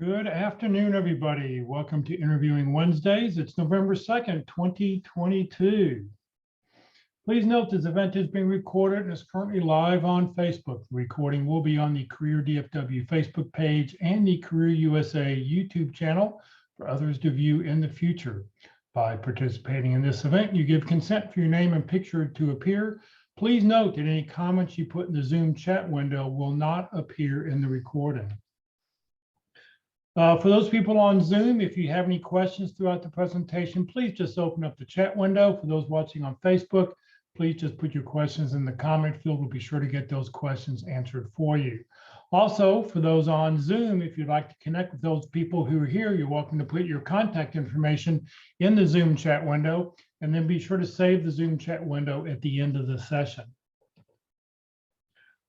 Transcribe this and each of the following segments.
Good afternoon, everybody. Welcome to Interviewing Wednesdays. It's November 2nd, 2022. Please note this event is being recorded and is currently live on Facebook. The recording will be on the Career DFW Facebook page and the Career USA YouTube channel for others to view in the future. By participating in this event, you give consent for your name and picture to appear. Please note that any comments you put in the Zoom chat window will not appear in the recording. For those people on Zoom, if you have any questions throughout the presentation, please just open up the chat window. For those watching on Facebook, please just put your questions in the comment field. We'll be sure to get those questions answered for you. Also, for those on Zoom, if you'd like to connect with those people who are here, you're welcome to put your contact information in the Zoom chat window, and then be sure to save the Zoom chat window at the end of the session.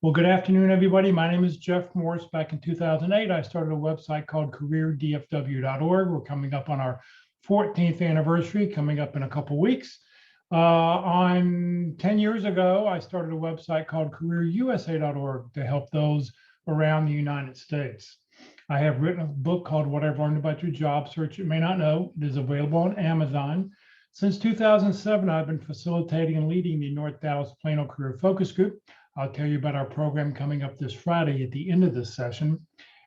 Well, good afternoon, everybody. My name is Jeff Morris. Back in 2008, I started a website called careerdfw.org. We're coming up on our 14th anniversary, coming up in a couple weeks. On 10 years ago, I started a website called careerusa.org to help those around the United States. I have written a book called What I've Learned About Your Job Search You May Not Know. It is available on Amazon. Since 2007, I've been facilitating and leading the North Dallas Plano Career Focus Group. I'll tell you about our program coming up this Friday at the end of this session.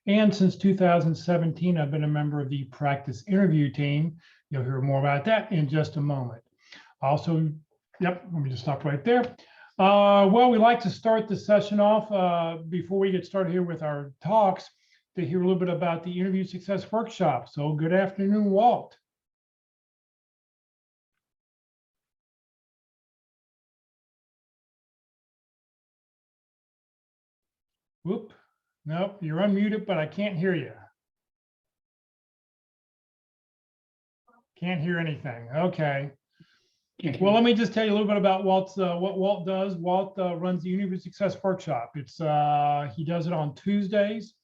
And since 2017, I've been a member of the practice interview team. You'll hear more about that in just a moment. Also, let me just stop right there. Well, we like to start the session off before we get started here with our talks to hear a little bit about the Interview Success Workshop. So good afternoon, Walt. Whoop, nope, you're unmuted, but I can't hear you. Can't hear anything. Okay. Well, let me just tell you a little bit about Walt's what Walt does. Walt runs the Interview Success Workshop. It's he does it on Tuesdays,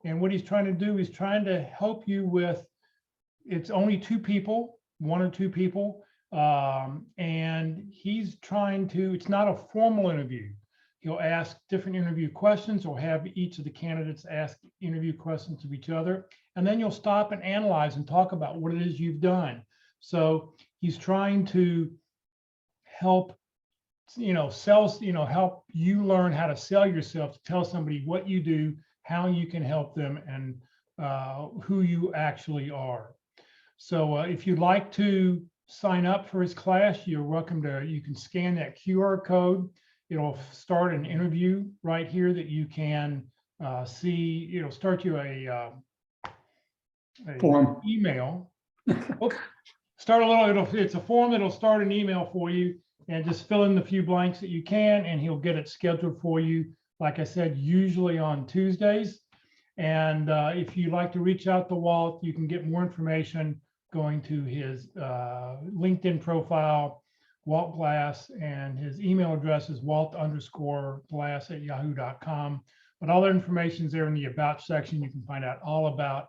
and what he's trying to do is trying to help you with. It's only two people, one or two people, and he's trying to. It's not a formal interview. He'll ask different interview questions, or have each of the candidates ask interview questions of each other. And then you'll stop and analyze and talk about what it is you've done. So he's trying to help, help you learn how to sell yourself, to tell somebody what you do, how you can help them, and who you actually are. So if you'd like to sign up for his class, you're welcome to, you can scan that QR code. It'll start an interview right here that you can see. It'll start you a form email. Start a little. It's a form that'll start an email for you, and just fill in the few blanks that you can, and he'll get it scheduled for you. Like I said, usually on Tuesdays. And if you'd like to reach out to Walt, you can get more information going to his LinkedIn profile, Walt Glass, and his email address is walt_glass@yahoo.com. But all the information is there in the About section. You can find out all about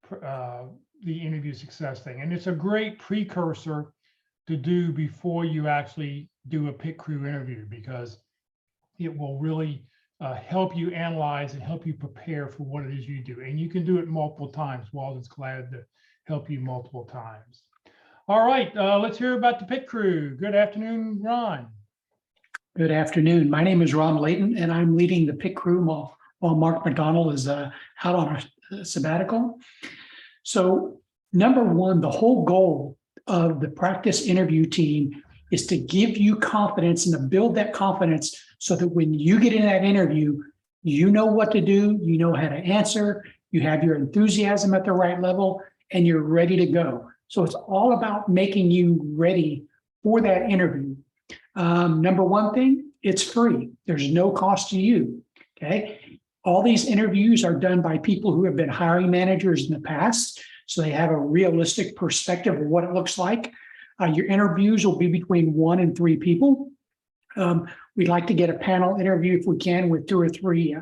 the interview success thing. And it's a great precursor to do before you actually do a pit crew interview, because it will really help you analyze and help you prepare for what it is you do. And you can do it multiple times. Walt is glad to help you multiple times. All right, let's hear about the pit crew. Good afternoon, Ron. Good afternoon. My name is Ron Layton, and I'm leading the pit crew while Mark McDonald is out on a sabbatical. So, number one, the whole goal of the practice interview team is to give you confidence and to build that confidence so that when you get in that interview, you know what to do, you know how to answer, you have your enthusiasm at the right level, and you're ready to go. So it's all about making you ready for that interview. Number one thing, it's free. There's no cost to you, okay? All these interviews are done by people who have been hiring managers in the past, so they have a realistic perspective of what it looks like. Your interviews will be between 1 and 3 people. We'd like to get a panel interview if we can with 2 or 3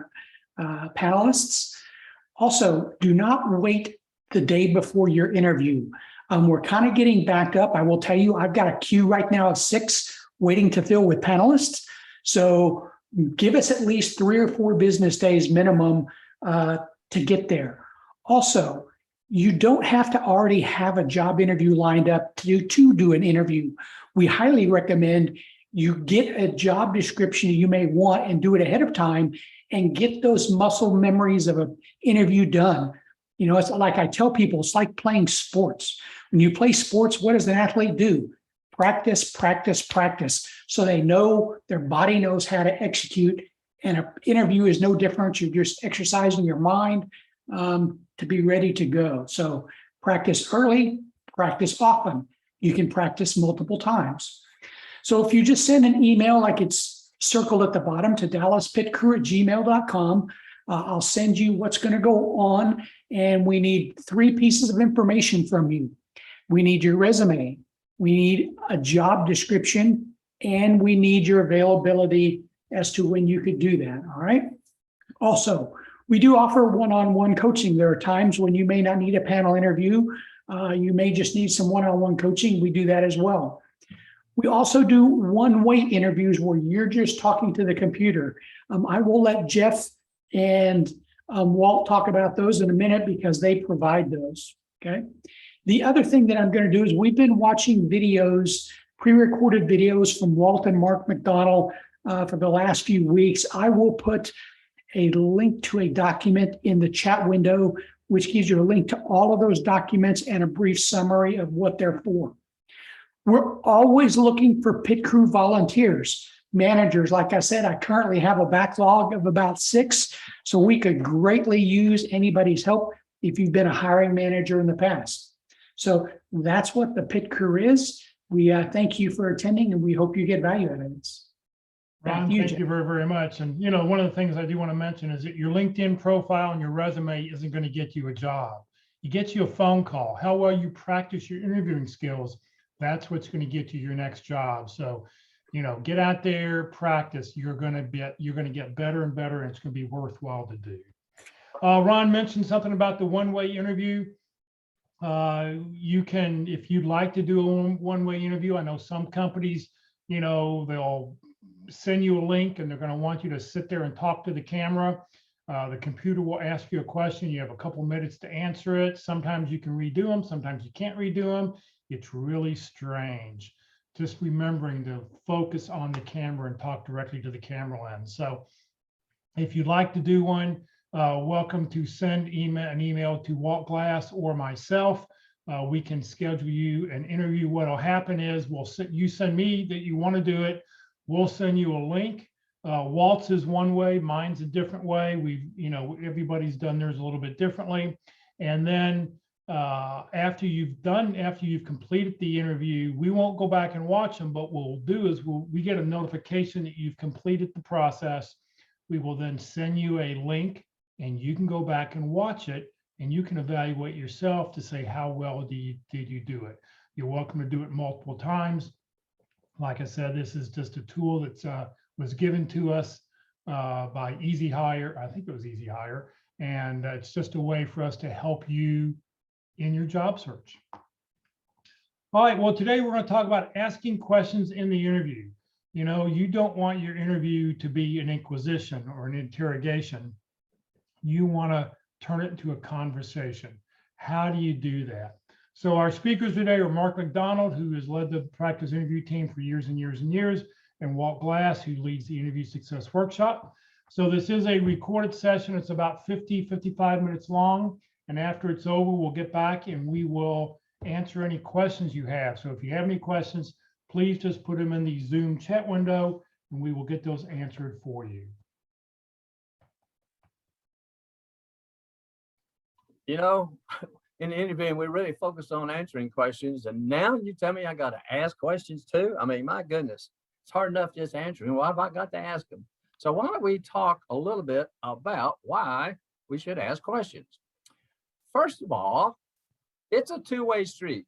panelists. Also, do not wait the day before your interview. We're kind of getting backed up. I will tell you, I've got a queue right now of 6 waiting to fill with panelists. So give us at least 3 or 4 business days minimum to get there. Also, You don't have to already have a job interview lined up to do an interview. We highly recommend you get a job description you may want and do it ahead of time and get those muscle memories of an interview done. You know, it's like I tell people, it's like playing sports. When you play sports, what does an athlete do? Practice, practice, practice. So they know, their body knows how to execute. And an interview is no different. You're just exercising your mind to be ready to go. So practice early, practice often. You can practice multiple times. So if you just send an email like it's circled at the bottom to dallaspitcrew@gmail.com, I'll send you what's going to go on. And we need 3 pieces of information from you. We need your resume, we need a job description, and we need your availability as to when you could do that. All right. Also, we do offer one-on-one coaching. There are times when you may not need a panel interview. You may just need some one-on-one coaching. We do that as well. We also do one-way interviews where you're just talking to the computer. I will let Jeff and Walt talk about those in a minute because they provide those. Okay. The other thing that I'm going to do is we've been watching videos, pre-recorded videos from Walt and Mark McDonald for the last few weeks. I will put a link to a document in the chat window, which gives you a link to all of those documents and a brief summary of what they're for. We're always looking for pit crew volunteers, managers. Like I said, I currently have a backlog of about 6, so we could greatly use anybody's help if you've been a hiring manager in the past. So that's what the pit crew is. We thank you for attending, and we hope you get value out of this. Ron, thank you very, very much. And, you know, one of the things I do want to mention is that your LinkedIn profile and your resume isn't going to get you a job. It gets you a phone call. How well you practice your interviewing skills, that's what's going to get you your next job. So, you know, get out there, practice. You're going to get better and better, and it's going to be worthwhile to do. Ron mentioned something about the one-way interview. You can, if you'd like to do a one-way interview, I know some companies, you know, they'll send you a link and they're going to want you to sit there and talk to the camera. The computer will ask you a question. You have a couple minutes to answer it. Sometimes you can redo them. Sometimes you can't redo them. It's really strange. Just remembering to focus on the camera and talk directly to the camera lens. So if you'd like to do one, welcome to send an email to Walt Glass or myself. We can schedule you an interview. What'll happen is you send me that you want to do it. We'll send you a link. Walt's is one way, mine's a different way. Everybody's done theirs a little bit differently. And then after you've completed the interview, we won't go back and watch them, but what we'll do is we get a notification that you've completed the process. We will then send you a link and you can go back and watch it, and you can evaluate yourself to say how well did you do it. You're welcome to do it multiple times. Like I said, this is just a tool that was given to us by Easy Hire. I think it was Easy Hire. And it's just a way for us to help you in your job search. All right, well, today we're going to talk about asking questions in the interview. You know, you don't want your interview to be an inquisition or an interrogation. You want to turn it into a conversation. How do you do that? So our speakers today are Mark McDonald, who has led the practice interview team for years and years and years, and Walt Glass, who leads the Interview Success Workshop. So this is a recorded session. It's about 55 minutes long. And after it's over, we'll get back and we will answer any questions you have. So if you have any questions, please just put them in the Zoom chat window and we will get those answered for you. You know, in the interview, we really focused on answering questions. And now you tell me I got to ask questions too? I mean, my goodness, it's hard enough just answering. Why have I got to ask them? So why don't we talk a little bit about why we should ask questions? First of all, it's a two-way street.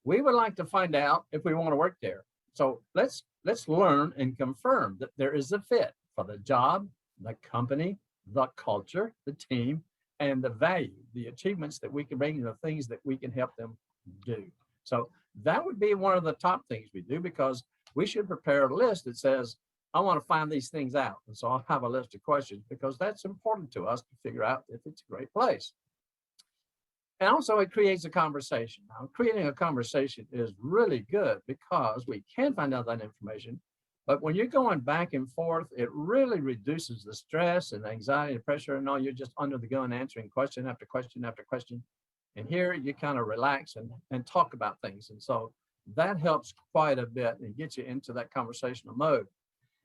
We would like to find out if we want to work there. So let's learn and confirm that there is a fit for the job, the company, the culture, the team, and the value, the achievements that we can bring, the things that we can help them do. So that would be one of the top things we do, because we should prepare a list that says, I want to find these things out. And so I'll have a list of questions because that's important to us to figure out if it's a great place. And also it creates a conversation. Now, creating a conversation is really good because we can find out that information. But when you're going back and forth, it really reduces the stress and anxiety and pressure. And all, you're just under the gun answering question after question after question. And here you kind of relax and talk about things. And so that helps quite a bit and gets you into that conversational mode.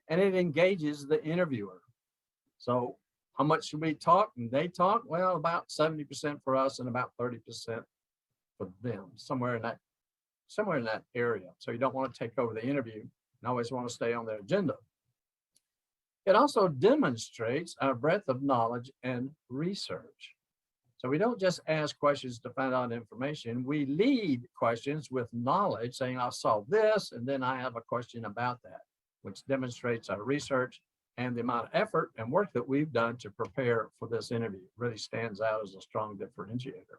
And it engages the interviewer. So how much should we talk? And they talk? Well, about 70% for us and about 30% for them, somewhere in that area. So you don't want to take over the interview and always want to stay on their agenda. It also demonstrates our breadth of knowledge and research. So we don't just ask questions to find out information. We lead questions with knowledge, saying, I'll solve this, and then I have a question about that, which demonstrates our research and the amount of effort and work that we've done to prepare for this interview. It really stands out as a strong differentiator.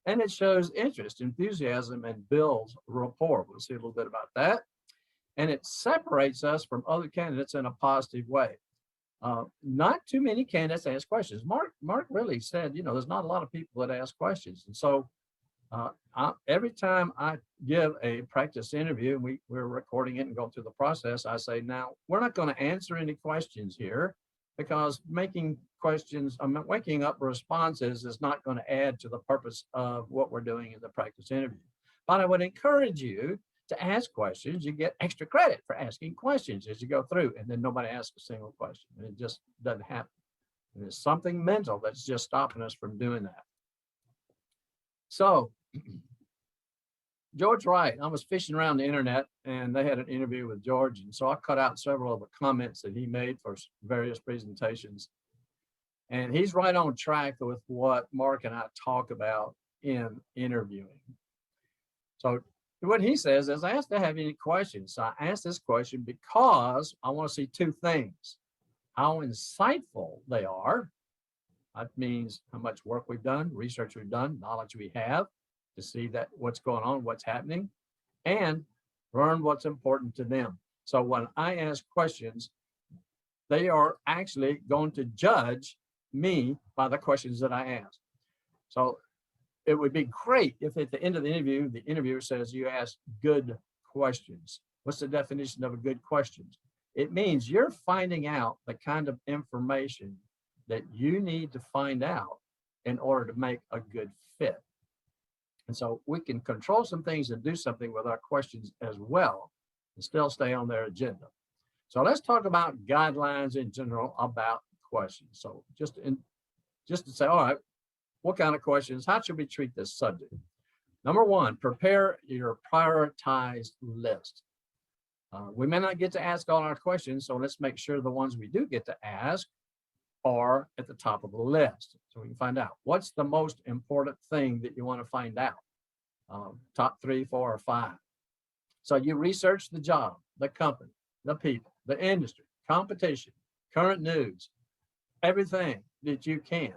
And it shows interest, enthusiasm, and builds rapport. We'll see a little bit about that. And it separates us from other candidates in a positive way. Not too many candidates ask questions. Mark really said, there's not a lot of people that ask questions. And so every time I give a practice interview, and we're recording it and going through the process, I say, now, we're not going to answer any questions here because waking up responses is not going to add to the purpose of what we're doing in the practice interview. But I would encourage you to ask questions. You get extra credit for asking questions as you go through, and then nobody asks a single question. And it just doesn't happen. And there's something mental that's just stopping us from doing that. So George Wright, I was fishing around the internet and they had an interview with George. And so I cut out several of the comments that he made for various presentations. And he's right on track with what Mark and I talk about in interviewing. So what he says is, I asked to have any questions. So I asked this question because I want to see two things: how insightful they are. That means how much work we've done, research we've done, knowledge we have to see that what's going on, what's happening, and learn what's important to them. So when I ask questions, they are actually going to judge me by the questions that I ask. So it would be great if at the end of the interview, the interviewer says, you asked good questions. What's the definition of a good question? It means you're finding out the kind of information that you need to find out in order to make a good fit. And so we can control some things and do something with our questions as well and still stay on their agenda. So let's talk about guidelines in general about questions. So just to say, all right, what kind of questions? How should we treat this subject? Number one, prepare your prioritized list. We may not get to ask all our questions, so let's make sure the ones we do get to ask are at the top of the list. So we can find out what's the most important thing that you want to find out. Top 3, 4, or 5. So you research the job, the company, the people, the industry, competition, current news, everything that you can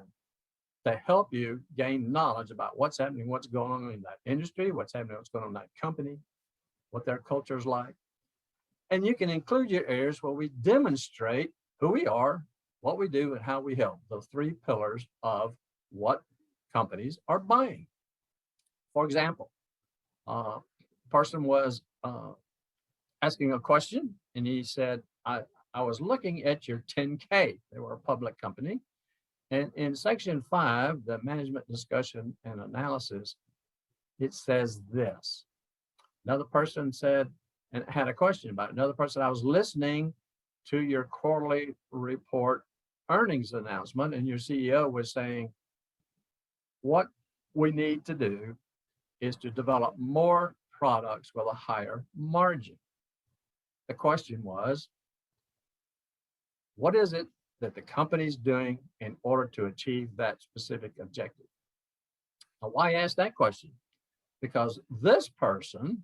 to help you gain knowledge about what's happening, what's going on in that industry, what's happening, what's going on in that company, what their culture is like. And you can include your areas where we demonstrate who we are, what we do, and how we help. Those 3 pillars of what companies are buying. For example, a person was asking a question, and he said, I was looking at your 10K. They were a public company. And in section 5, the management discussion and analysis, it says this. Another person said, and had a question about it. Another person, I was listening to your quarterly report earnings announcement, and your CEO was saying, what we need to do is to develop more products with a higher margin. The question was, what is it that the company's doing in order to achieve that specific objective? Now, why ask that question? Because this person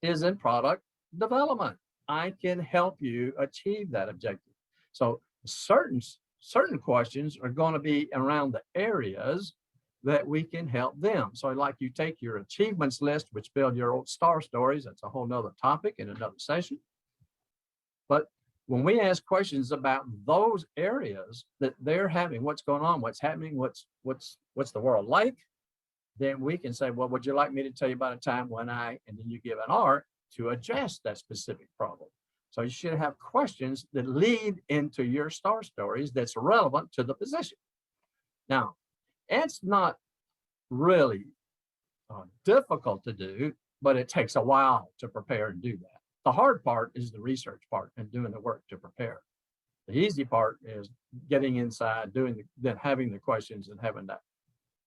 is in product development. I can help you achieve that objective. So certain questions are going to be around the areas that we can help them. So like you take your achievements list, which build your old star stories. That's a whole nother topic in another session. But when we ask questions about those areas that they're having, what's going on, what's happening, what's the world like, then we can say, well, would you like me to tell you about a time when and then you give an art to address that specific problem. So you should have questions that lead into your star stories that's relevant to the position. Now, it's not really difficult to do, but it takes a while to prepare and do that. The hard part is the research part and doing the work to prepare. The easy part is getting inside, then having the questions and having that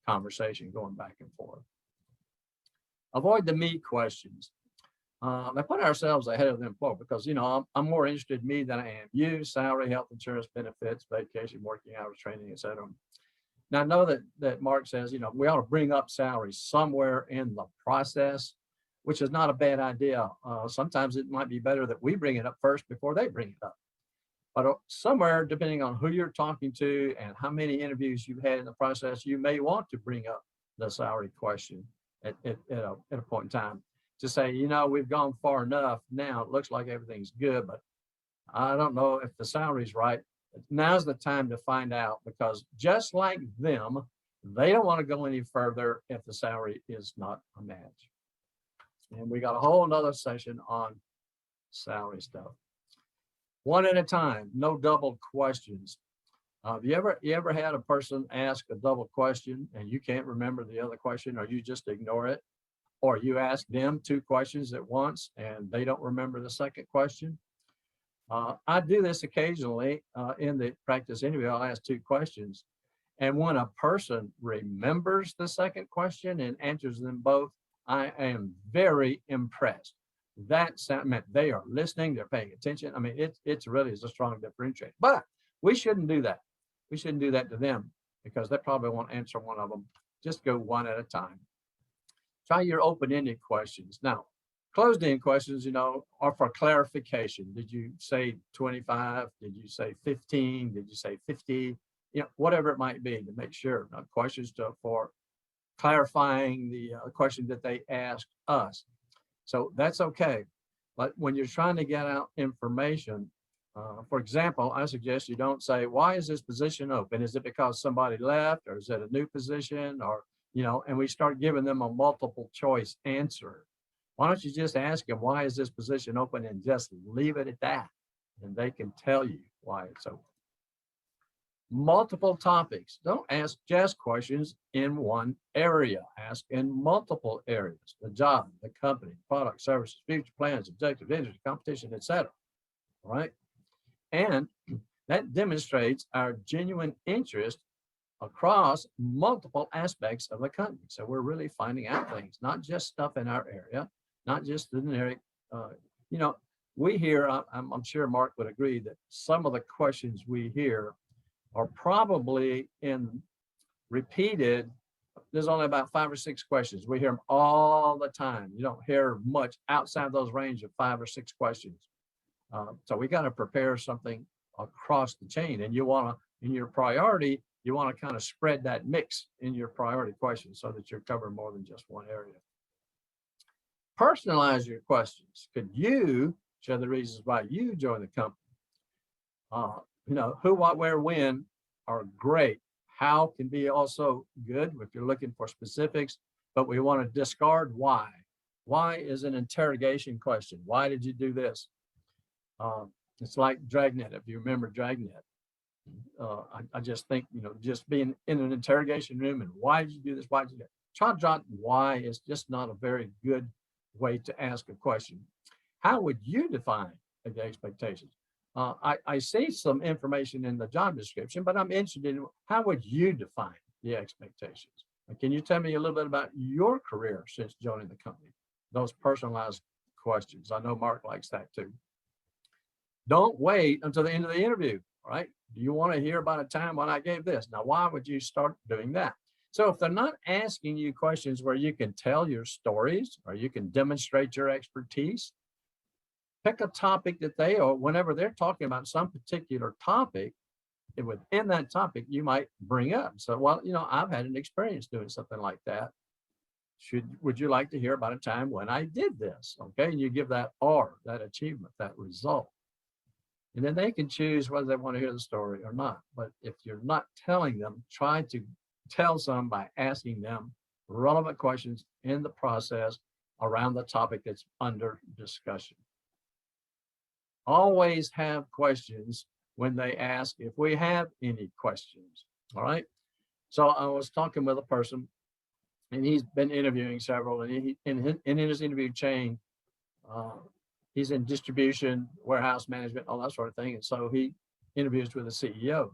conversation going back and forth. Avoid the me questions. I put ourselves ahead of the employer because, I'm more interested in me than I am you, salary, health insurance, benefits, vacation, working hours, training, etc. Now, I know that Mark says, we ought to bring up salary somewhere in the process, which is not a bad idea. Sometimes it might be better that we bring it up first before they bring it up. But somewhere, depending on who you're talking to and how many interviews you've had in the process, you may want to bring up the salary question at a point in time to say, we've gone far enough. Now it looks like everything's good, but I don't know if the salary's right. Now's the time to find out, because just like them, they don't want to go any further if the salary is not a match. And we got a whole nother session on salary stuff. One at a time, no double questions. You ever had a person ask a double question and you can't remember the other question, or you just ignore it? Or you ask them two questions at once and they don't remember the second question? I do this occasionally in the practice interview. I'll ask two questions. And when a person remembers the second question and answers them both, I am very impressed. That meant they are listening, they're paying attention. I mean, it's really is a strong differentiator. But we shouldn't do that. We shouldn't do that to them because they probably won't answer one of them. Just go one at a time. Try your open-ended questions. Now, closed-end questions, are for clarification. Did you say 25? Did you say 15? Did you say 50? Whatever it might be, to make sure. Questions for clarifying the question that they asked us. So that's okay. But when you're trying to get out information, for example, I suggest you don't say, why is this position open? Is it because somebody left, or is it a new position? Or, and we start giving them a multiple choice answer. Why don't you just ask them, why is this position open, and just leave it at that? And they can tell you why it's open. Multiple topics. Don't ask just questions in one area. Ask in multiple areas: the job, the company, product, services, future plans, objectives, industry, competition, etc. All right. And that demonstrates our genuine interest across multiple aspects of the company. So we're really finding out things, not just stuff in our area, not just the generic. We hear, I'm sure Mark would agree, that some of the questions we hear are probably repeated. There's only about 5 or 6 questions. We hear them all the time. You don't hear much outside those range of 5 or 6 questions. So we got to prepare something across the chain, and you want to, in your priority, you want to kind of spread that mix in your priority questions so that you're covering more than just one area. Personalize your questions. Could you share the reasons why you joined the company? Who, what, where, when are great. How can be also good if you're looking for specifics, but we want to discard why. Why is an interrogation question. Why did you do this? It's like Dragnet. If you remember Dragnet, I just think, just being in an interrogation room and why did you do this? Why did you do that? Try to jot why is just not a very good way to ask a question. How would you define the expectations? I see some information in the job description, but I'm interested in how would you define the expectations? Can you tell me a little bit about your career since joining the company? Those personalized questions. I know Mark likes that too. Don't wait until the end of the interview, right? Do you want to hear about a time when I gave this? Now, why would you start doing that? So if they're not asking you questions where you can tell your stories or you can demonstrate your expertise, pick a topic that whenever they're talking about some particular topic, within that topic, you might bring up. So, well, I've had an experience doing something like that. Would you like to hear about a time when I did this? Okay, and you give that that achievement, that result. And then they can choose whether they want to hear the story or not. But if you're not telling them, try to tell some by asking them relevant questions in the process around the topic that's under discussion. Always have questions when they ask if we have any questions. All right. So I was talking with a person, and he's been interviewing several, and he in his interview chain, he's in distribution, warehouse management, all that sort of thing. And so he interviews with the CEO,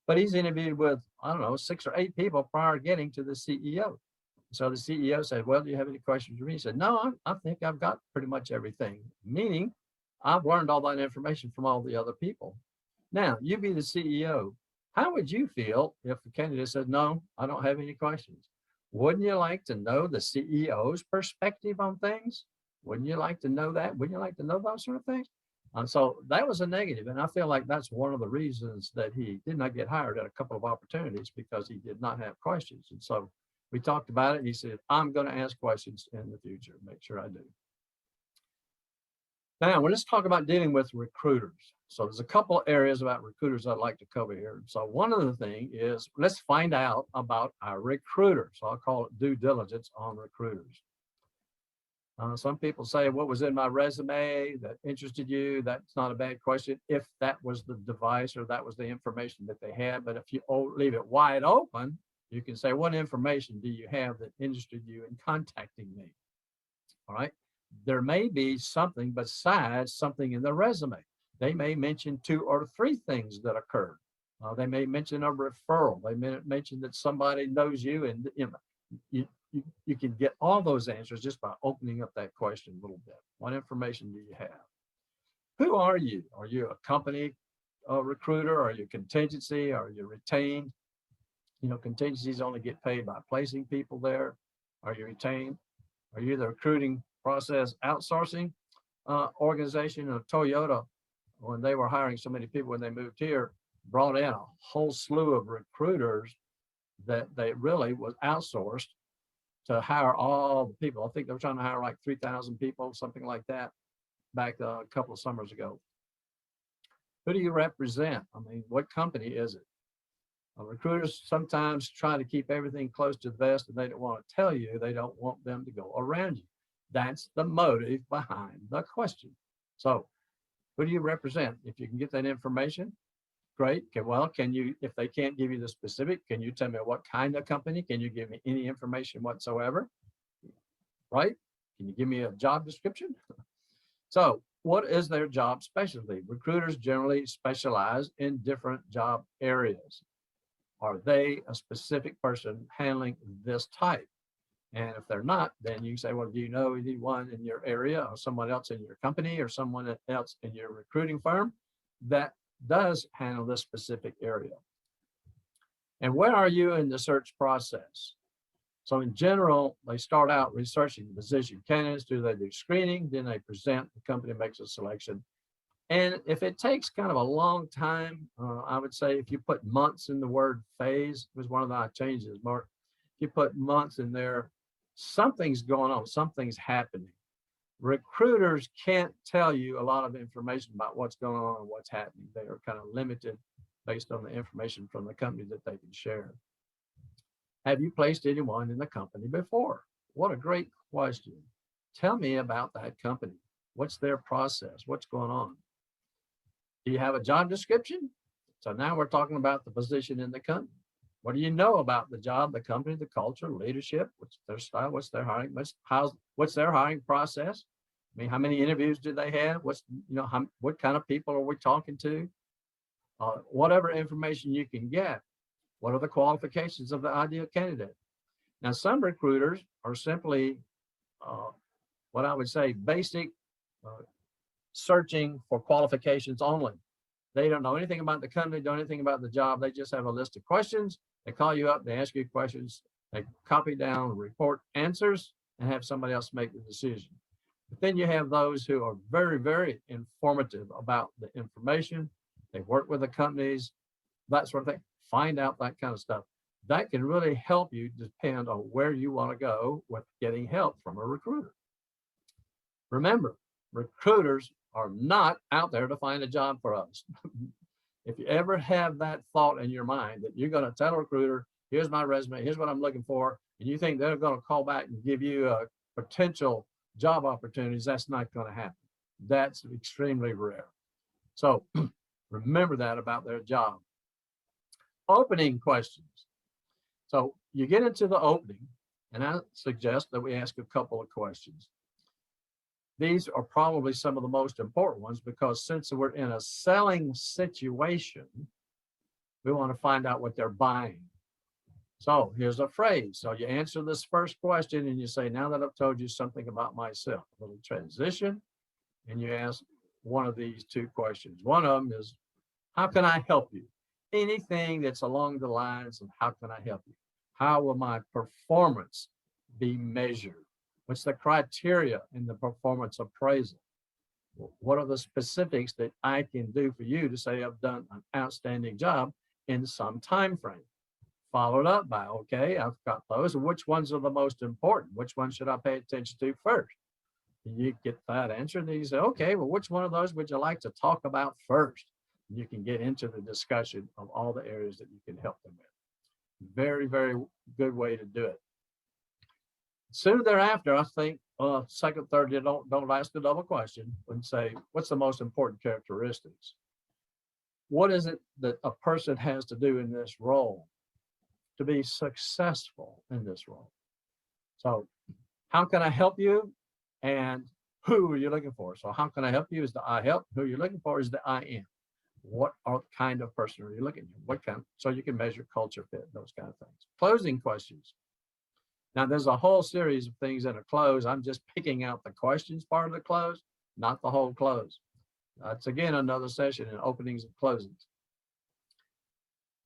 but he's interviewed with, I don't know, 6 or 8 people prior to getting to the CEO. So the CEO said, well, do you have any questions for me? He said, no, I think I've got pretty much everything, meaning I've learned all that information from all the other people. Now, you be the CEO. How would you feel if the candidate said, no, I don't have any questions? Wouldn't you like to know the CEO's perspective on things? Wouldn't you like to know that? Wouldn't you like to know those sort of things? And so that was a negative. And I feel like that's one of the reasons that he did not get hired at a couple of opportunities, because he did not have questions. And so we talked about it. And he said, I'm going to ask questions in the future. Make sure I do. Now, let's talk about dealing with recruiters. So there's a couple of areas about recruiters I'd like to cover here. So one of the things is, let's find out about our recruiters. So I'll call it due diligence on recruiters. Some people say, what was in my resume that interested you? That's not a bad question if that was the device or that was the information that they had. But if you leave it wide open, you can say, what information do you have that interested you in contacting me? All right. There may be something besides something in the resume. They may mention 2 or 3 things that occurred. They may mention a referral. They may mention that somebody knows you, and you can get all those answers just by opening up that question a little bit. What information do you have? Who are you? Are you a company recruiter? Are you contingency? Are you retained? You know, contingencies only get paid by placing people there. Are you retained? Are you the recruiting process outsourcing organization? Of Toyota, when they were hiring so many people when they moved here, brought in a whole slew of recruiters that they really was outsourced to hire all the people. I think they were trying to hire like 3,000 people, something like that, back a couple of summers ago. Who do you represent? I mean, what company is it? Recruiters sometimes try to keep everything close to the vest, and they don't want to tell you. They don't want them to go around you. That's the motive behind the question. So who do you represent? If you can get that information, great. Okay, well, can you, if they can't give you the specific, can you tell me what kind of company? Can you give me any information whatsoever? Right? Can you give me a job description? So what is their job specialty? Recruiters generally specialize in different job areas. Are they a specific person handling this type? And if they're not, then you say, well, do you know anyone in your area or someone else in your company or someone else in your recruiting firm that does handle this specific area? And where are you in the search process? So in general, they start out researching the position candidates. Do they do screening? Then they present, the company makes a selection. And if it takes kind of a long time, I would say if you put months in the word phase, was one of the changes, Mark. If you put months in there, something's going on, something's happening. Recruiters can't tell you a lot of information about what's going on and what's happening. They are kind of limited based on the information from the company that they can share. Have you placed anyone in the company before? What a great question. Tell me about that company. What's their process? What's going on? Do you have a job description? So now we're talking about the position in the company. What do you know about the job, the company, the culture, leadership? What's their style? What's their hiring? What's their hiring process? I mean, how many interviews do they have? What kind of people are we talking to? Whatever information you can get. What are the qualifications of the ideal candidate? Now, some recruiters are simply what I would say basic searching for qualifications only. They don't know anything about the company, don't know anything about the job. They just have a list of questions. They call you up, they ask you questions, they copy down, report answers, and have somebody else make the decision. But then you have those who are very, very informative about the information. They work with the companies, that sort of thing. Find out that kind of stuff. That can really help you depend on where you want to go with getting help from a recruiter. Remember, recruiters are not out there to find a job for us. If you ever have that thought in your mind that you're going to tell a recruiter, here's my resume, here's what I'm looking for, and you think they're going to call back and give you a potential job opportunities, that's not going to happen. That's extremely rare. So remember that about their job. Opening questions. So you get into the opening, and I suggest that we ask a couple of questions. These are probably some of the most important ones because since we're in a selling situation, we want to find out what they're buying. So here's a phrase. So you answer this first question and you say, now that I've told you something about myself, a little transition, and you ask one of these two questions. One of them is, how can I help you? Anything that's along the lines of how can I help you? How will my performance be measured? What's the criteria in the performance appraisal? What are the specifics that I can do for you to say I've done an outstanding job in some time frame? Followed up by, okay, I've got those. Which ones are the most important? Which ones should I pay attention to first? And you get that answer, and then you say, okay, well, which one of those would you like to talk about first? And you can get into the discussion of all the areas that you can help them with. Very, very good way to do it. Soon thereafter, I think second, third, you don't ask a double question and say, what's the most important characteristics? What is it that a person has to do in this role to be successful in this role? So how can I help you? And who are you looking for? So how can I help you is the I help. Who you're looking for is the I am. What kind of person are you looking at? What kind? So you can measure culture fit, those kind of things. Closing questions. Now, there's a whole series of things in a close. I'm just picking out the questions part of the close, not the whole close. That's, again, another session in openings and closings.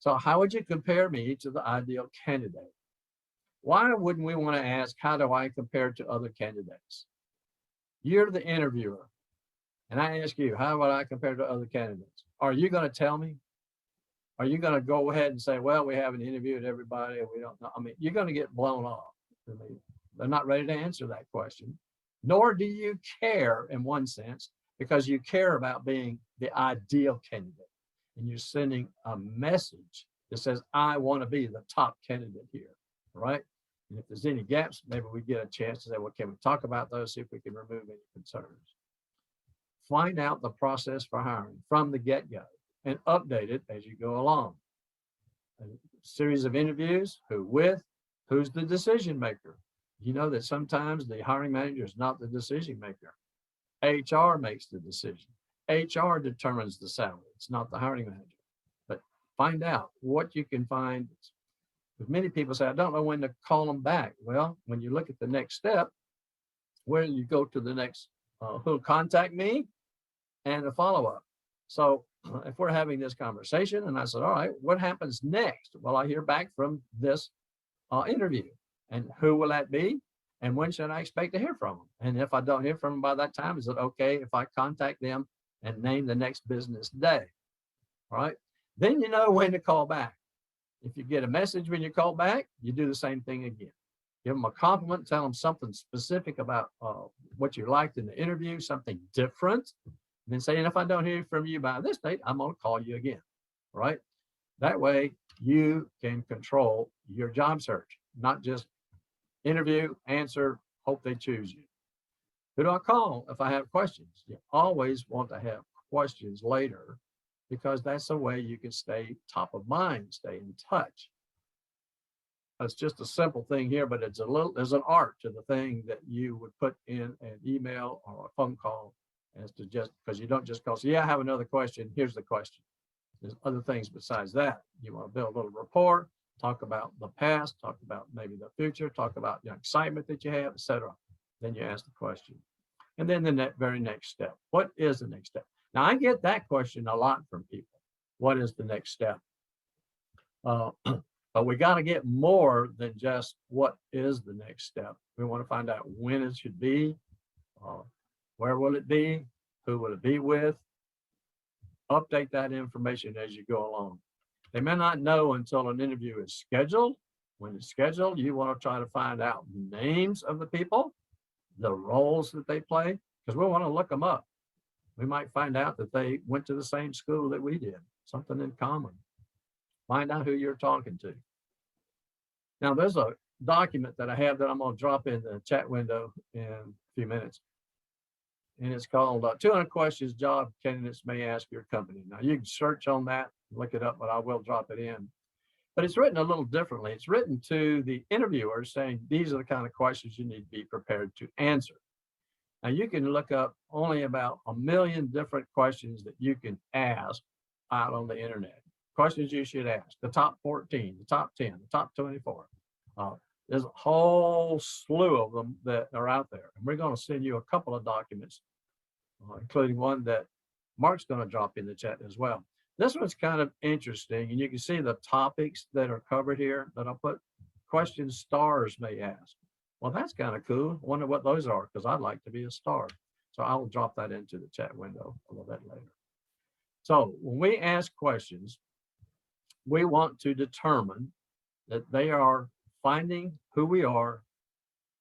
So how would you compare me to the ideal candidate? Why wouldn't we want to ask, how do I compare to other candidates? You're the interviewer, and I ask you, how would I compare to other candidates? Are you going to tell me? Are you going to go ahead and say, well, we haven't interviewed everybody, and we don't know? I mean, you're going to get blown off. I mean, they're not ready to answer that question, nor do you care in one sense, because you care about being the ideal candidate. And you're sending a message that says, I want to be the top candidate here, right? And if there's any gaps, maybe we get a chance to say, well, can we talk about those, see if we can remove any concerns. Find out the process for hiring from the get-go and update it as you go along. A series of interviews, who with, who's the decision maker. You know that sometimes the hiring manager is not the decision maker. HR makes the decision. HR determines the salary. It's not the hiring manager. But find out what you can find. Because many people say, I don't know when to call them back. Well, when you look at the next step, where you go to the next, who'll contact me and a follow-up. So if we're having this conversation and I said, all right, what happens next? Well, I hear back from this interview, and who will that be? And when should I expect to hear from them? And if I don't hear from them by that time, is it okay if I contact them and name the next business day? All right. Then you know when to call back. If you get a message when you call back, you do the same thing again. Give them a compliment, tell them something specific about what you liked in the interview, something different. And then say, and if I don't hear from you by this date, I'm going to call you again. Right. That way you can control your job search, not just interview, answer, hope they choose you. Who do I call if I have questions? You always want to have questions later, because that's the way you can stay top of mind, stay in touch. That's just a simple thing here, but there's an art to the thing that you would put in an email or a phone call, as to just, because you don't just call, so yeah, I have another question, here's the question. There's other things besides that. You want to build a little rapport, talk about the past, talk about maybe the future, talk about the excitement that you have, etc. Then you ask the question. And then the very next step. What is the next step? Now, I get that question a lot from people. What is the next step? But we got to get more than just what is the next step. We want to find out when it should be, where will it be, who will it be with. Update that information as you go along. They may not know until an interview is scheduled. When it's scheduled, you want to try to find out names of the people, the roles that they play, because we want to look them up. We might find out that they went to the same school that we did, something in common. Find out who you're talking to. Now, there's a document that I have that I'm going to drop in the chat window in a few minutes. And it's called 200 Questions Job Candidates May Ask Your Company. Now, you can search on that, look it up, but I will drop it in. But it's written a little differently. It's written to the interviewers saying, these are the kind of questions you need to be prepared to answer. Now, you can look up only about 1 million different questions that you can ask out on the internet. Questions you should ask, the top 14, the top 10, the top 24. There's a whole slew of them that are out there. And we're going to send you a couple of documents, including one that Mark's going to drop in the chat as well. This one's kind of interesting, and you can see the topics that are covered here that I'll put questions stars may ask. Well, that's kind of cool. I wonder what those are, because I'd like to be a star. So I will drop that into the chat window a little bit later. So when we ask questions, we want to determine that they are finding who we are,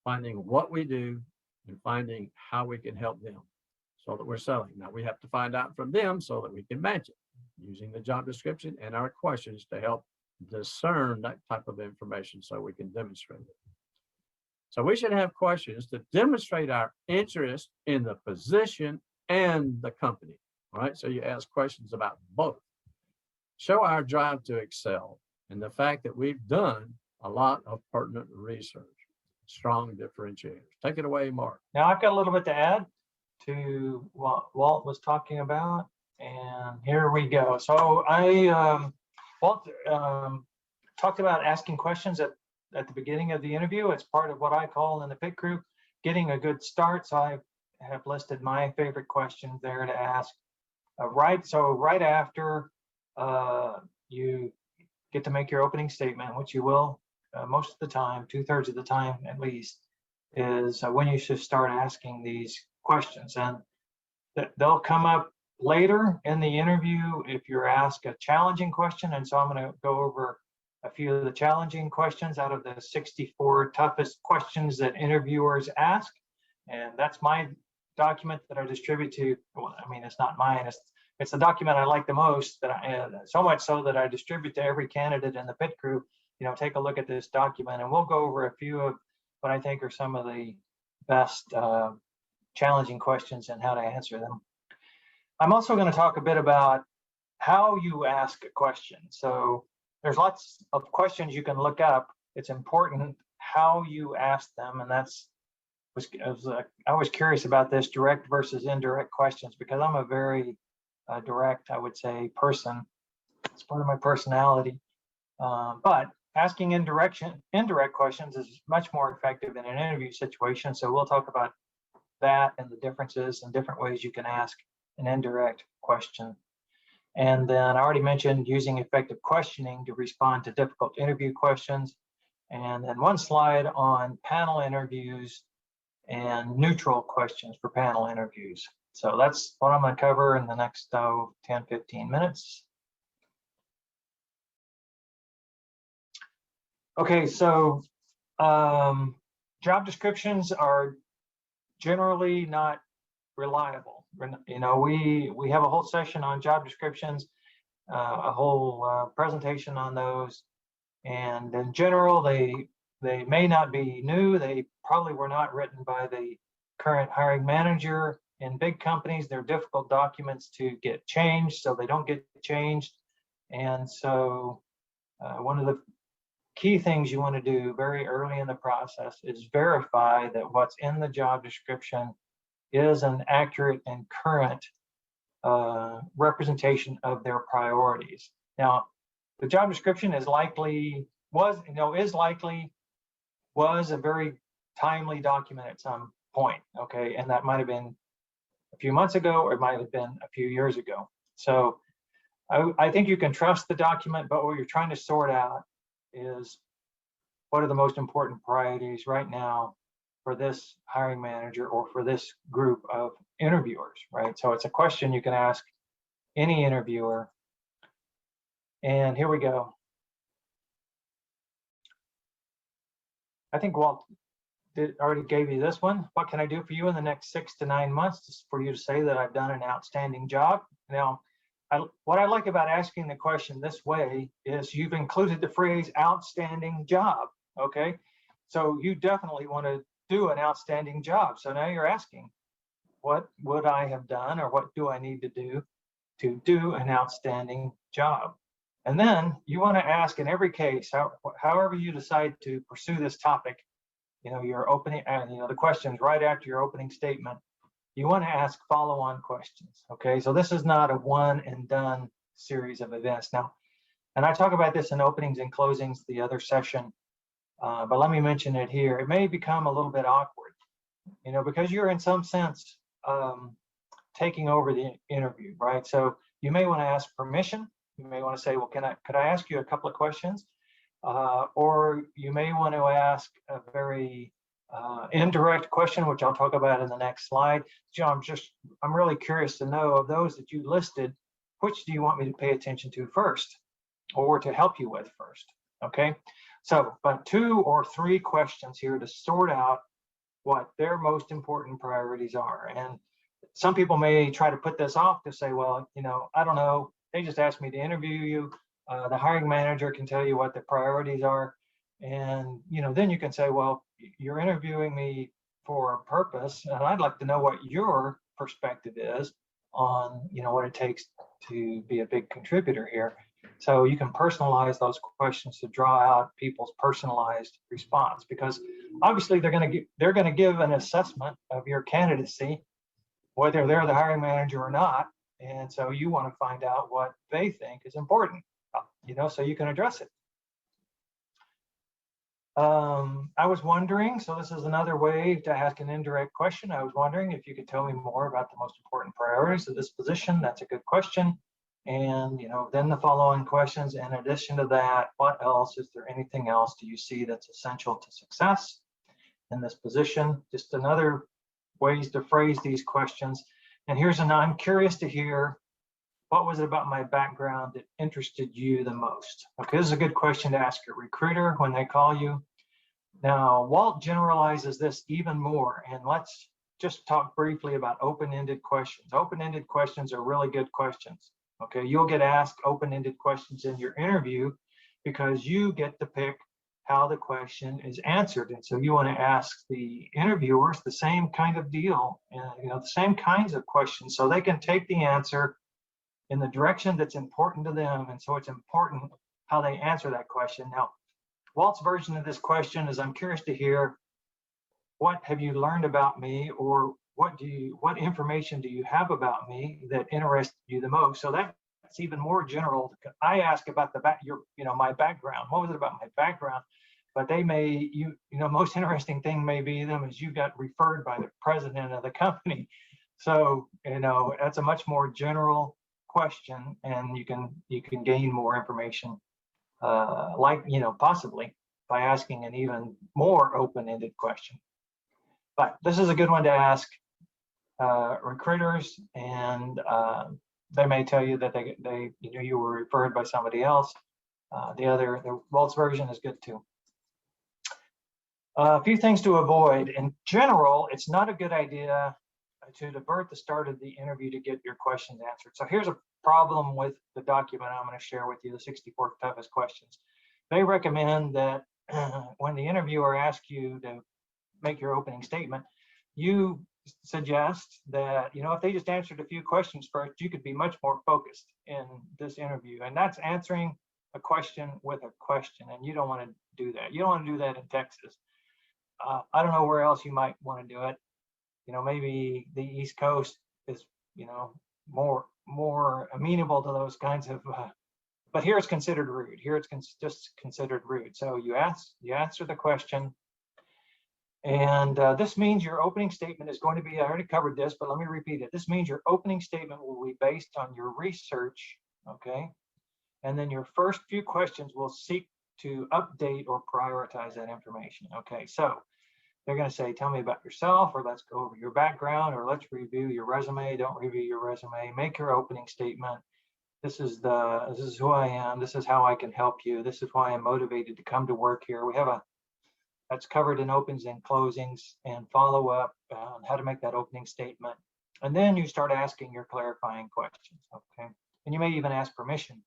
finding what we do, and finding how we can help them so that we're selling. Now, we have to find out from them so that we can match it using the job description and our questions to help discern that type of information so we can demonstrate it. So we should have questions to demonstrate our interest in the position and the company. All right, so you ask questions about both. Show our drive to excel and the fact that we've done a lot of pertinent research. Strong differentiators. Take it away, Mark. Now, I've got a little bit to add to what Walt was talking about, and here we go. So Walt talked about asking questions at the beginning of the interview. It's part of what I call in the PIC group, getting a good start. So I have listed my favorite questions there to ask. Right after you get to make your opening statement, which you will most of the time, 2/3 of the time at least, is when you should start asking these questions. And they'll come up later in the interview if you're asked a challenging question. And so I'm going to go over a few of the challenging questions out of the 64 toughest questions that interviewers ask. And that's my document that I distribute to, well, I mean, it's not mine, it's the document I like the most, that so much so that I distribute to every candidate in the PIT group. Take a look at this document, and we'll go over a few of what I think are some of the best challenging questions and how to answer them. I'm also going to talk a bit about how you ask a question. So there's lots of questions you can look up. It's important how you ask them, and I was curious about this, direct versus indirect questions, because I'm a very direct, I would say, person. It's part of my personality. But asking indirect questions is much more effective in an interview situation. So we'll talk about that and the differences and different ways you can ask an indirect question. And then I already mentioned using effective questioning to respond to difficult interview questions. And then one slide on panel interviews and neutral questions for panel interviews. So that's what I'm going to cover in the next 10-15 minutes. Okay, so job descriptions are generally not reliable. We have a whole session on job descriptions, a whole presentation on those, and in general, they may not be new. They probably were not written by the current hiring manager. In big companies, they're difficult documents to get changed, so they don't get changed. And so one of the key things you want to do very early in the process is verify that what's in the job description is an accurate and current representation of their priorities. Now, the job description was a very timely document at some point, okay? And that might have been a few months ago, or it might have been a few years ago. So I think you can trust the document, but what you're trying to sort out is what are the most important priorities right now for this hiring manager or for this group of interviewers, right? So it's a question you can ask any interviewer. And here we go. I think Walt already gave you this one. What can I do for you in the next 6 to 9 months, just for you to say that I've done an outstanding job? Now, what I like about asking the question this way is you've included the phrase outstanding job, Okay. So you definitely want to do an outstanding job. So now you're asking, what would I have done, or what do I need to do an outstanding job? And then you want to ask in every case, however you decide to pursue this topic, your opening, the questions right after your opening statement, you want to ask follow-on questions. Okay, so this is not a one and done series of events. Now, and I talk about this in openings and closings the other session, but let me mention it here. It may become a little bit awkward, because you're in some sense taking over the interview, right? So you may want to ask permission. You may want to say, well, could I ask you a couple of questions? Or you may want to ask a very indirect question, which I'll talk about in the next slide. John, I'm really curious to know, of those that you listed, which do you want me to pay attention to first, or to help you with first? Okay, so about 2 or 3 questions here to sort out what their most important priorities are. And some people may try to put this off to say, well, I don't know, they just asked me to interview you. The hiring manager can tell you what the priorities are. And, then you can say, well, you're interviewing me for a purpose, and I'd like to know what your perspective is on, what it takes to be a big contributor here. So you can personalize those questions to draw out people's personalized response, because obviously they're going to give an assessment of your candidacy, whether they're the hiring manager or not. And so you want to find out what they think is important, so you can address it. I was wondering, so this is another way to ask an indirect question. I was wondering if you could tell me more about the most important priorities of this position. That's a good question. And, then the following questions, in addition to that, what else? Is there anything else do you see that's essential to success in this position? Just another ways to phrase these questions. And I'm curious to hear, what was it about my background that interested you the most? Okay, this is a good question to ask your recruiter when they call you. Now, Walt generalizes this even more, and let's just talk briefly about open-ended questions. Open-ended questions are really good questions. Okay, you'll get asked open-ended questions in your interview because you get to pick how the question is answered. And so you want to ask the interviewers the same kind of deal, and the same kinds of questions, so they can take the answer in the direction that's important to them. And so it's important how they answer that question. Now, Walt's version of this question is, I'm curious to hear, what have you learned about me, or what information do you have about me that interests you the most? So that's even more general. I ask about my background. What was it about my background? But they may, most interesting thing may be them is you got referred by the president of the company. So, that's a much more general question, and you can gain more information, possibly by asking an even more open-ended question. But this is a good one to ask recruiters, and they may tell you that you were referred by somebody else. The Walt's version is good too. A few things to avoid. In general, it's not a good idea to divert the start of the interview to get your questions answered. So here's a problem with the document I'm going to share with you, the 64 toughest questions. They recommend that when the interviewer asks you to make your opening statement, you suggest that, if they just answered a few questions first, you could be much more focused in this interview. And that's answering a question with a question. And you don't want to do that. You don't want to do that in Texas. I don't know where else you might want to do it. Maybe the East Coast is, more amenable to those kinds of, but here it's considered rude. Here it's just considered rude. So you answer the question, and this means your opening statement is going to be, I already covered this, but let me repeat it. This means your opening statement will be based on your research, okay? And then your first few questions will seek to update or prioritize that information, okay? So they're going to say, tell me about yourself, or let's go over your background, or let's review your resume. Don't review your resume. Make your opening statement. This is who I am. This is how I can help you. This is why I'm motivated to come to work here. We have that's covered in opens and closings, and follow up on how to make that opening statement. And then you start asking your clarifying questions, okay? And you may even ask permission,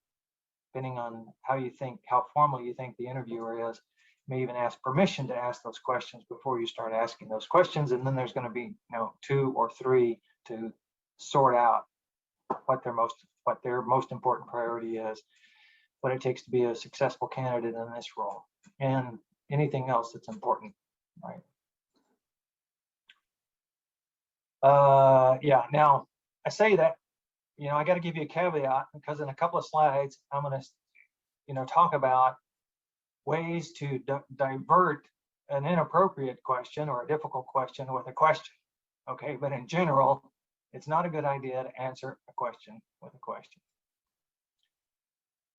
depending on how formal you think the interviewer is. may even ask permission to ask those questions before you start asking those questions. And then there's going to be, 2 or 3 to sort out what their most important priority is, what it takes to be a successful candidate in this role, and anything else that's important, right? Yeah, now I say that, I got to give you a caveat, because in a couple of slides, I'm going to, talk about ways to divert an inappropriate question or a difficult question with a question. Okay, but in general, it's not a good idea to answer a question with a question.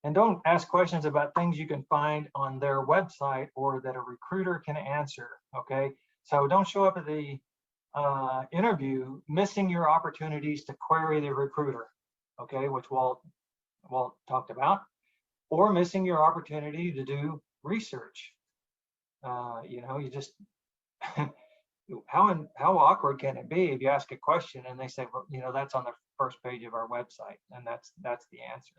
And don't ask questions about things you can find on their website or that a recruiter can answer. Okay, so don't show up at the interview missing your opportunities to query the recruiter. Okay, which Walt talked about, or missing your opportunity to do research. You just how awkward can it be if you ask a question and they say, well, that's on the first page of our website, and that's the answer.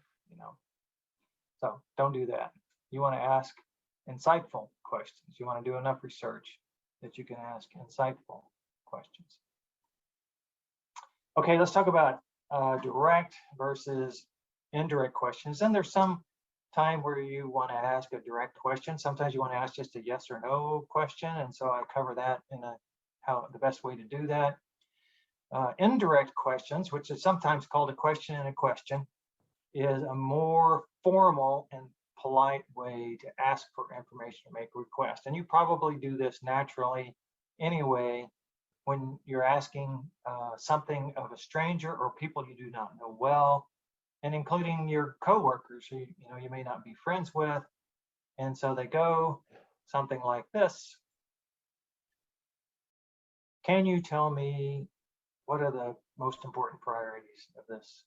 So don't do that. You want to ask insightful questions. You want to do enough research that you can ask insightful questions. Okay, let's talk about direct versus indirect questions. And there's some time where you want to ask a direct question. Sometimes you want to ask just a yes or no question. And so I cover that in the best way to do that. Indirect questions, which is sometimes called a question in a question, is a more formal and polite way to ask for information or make a request. And you probably do this naturally anyway when you're asking something of a stranger or people you do not know well, and including your coworkers who you may not be friends with. And so they go something like this: can you tell me what are the most important priorities of this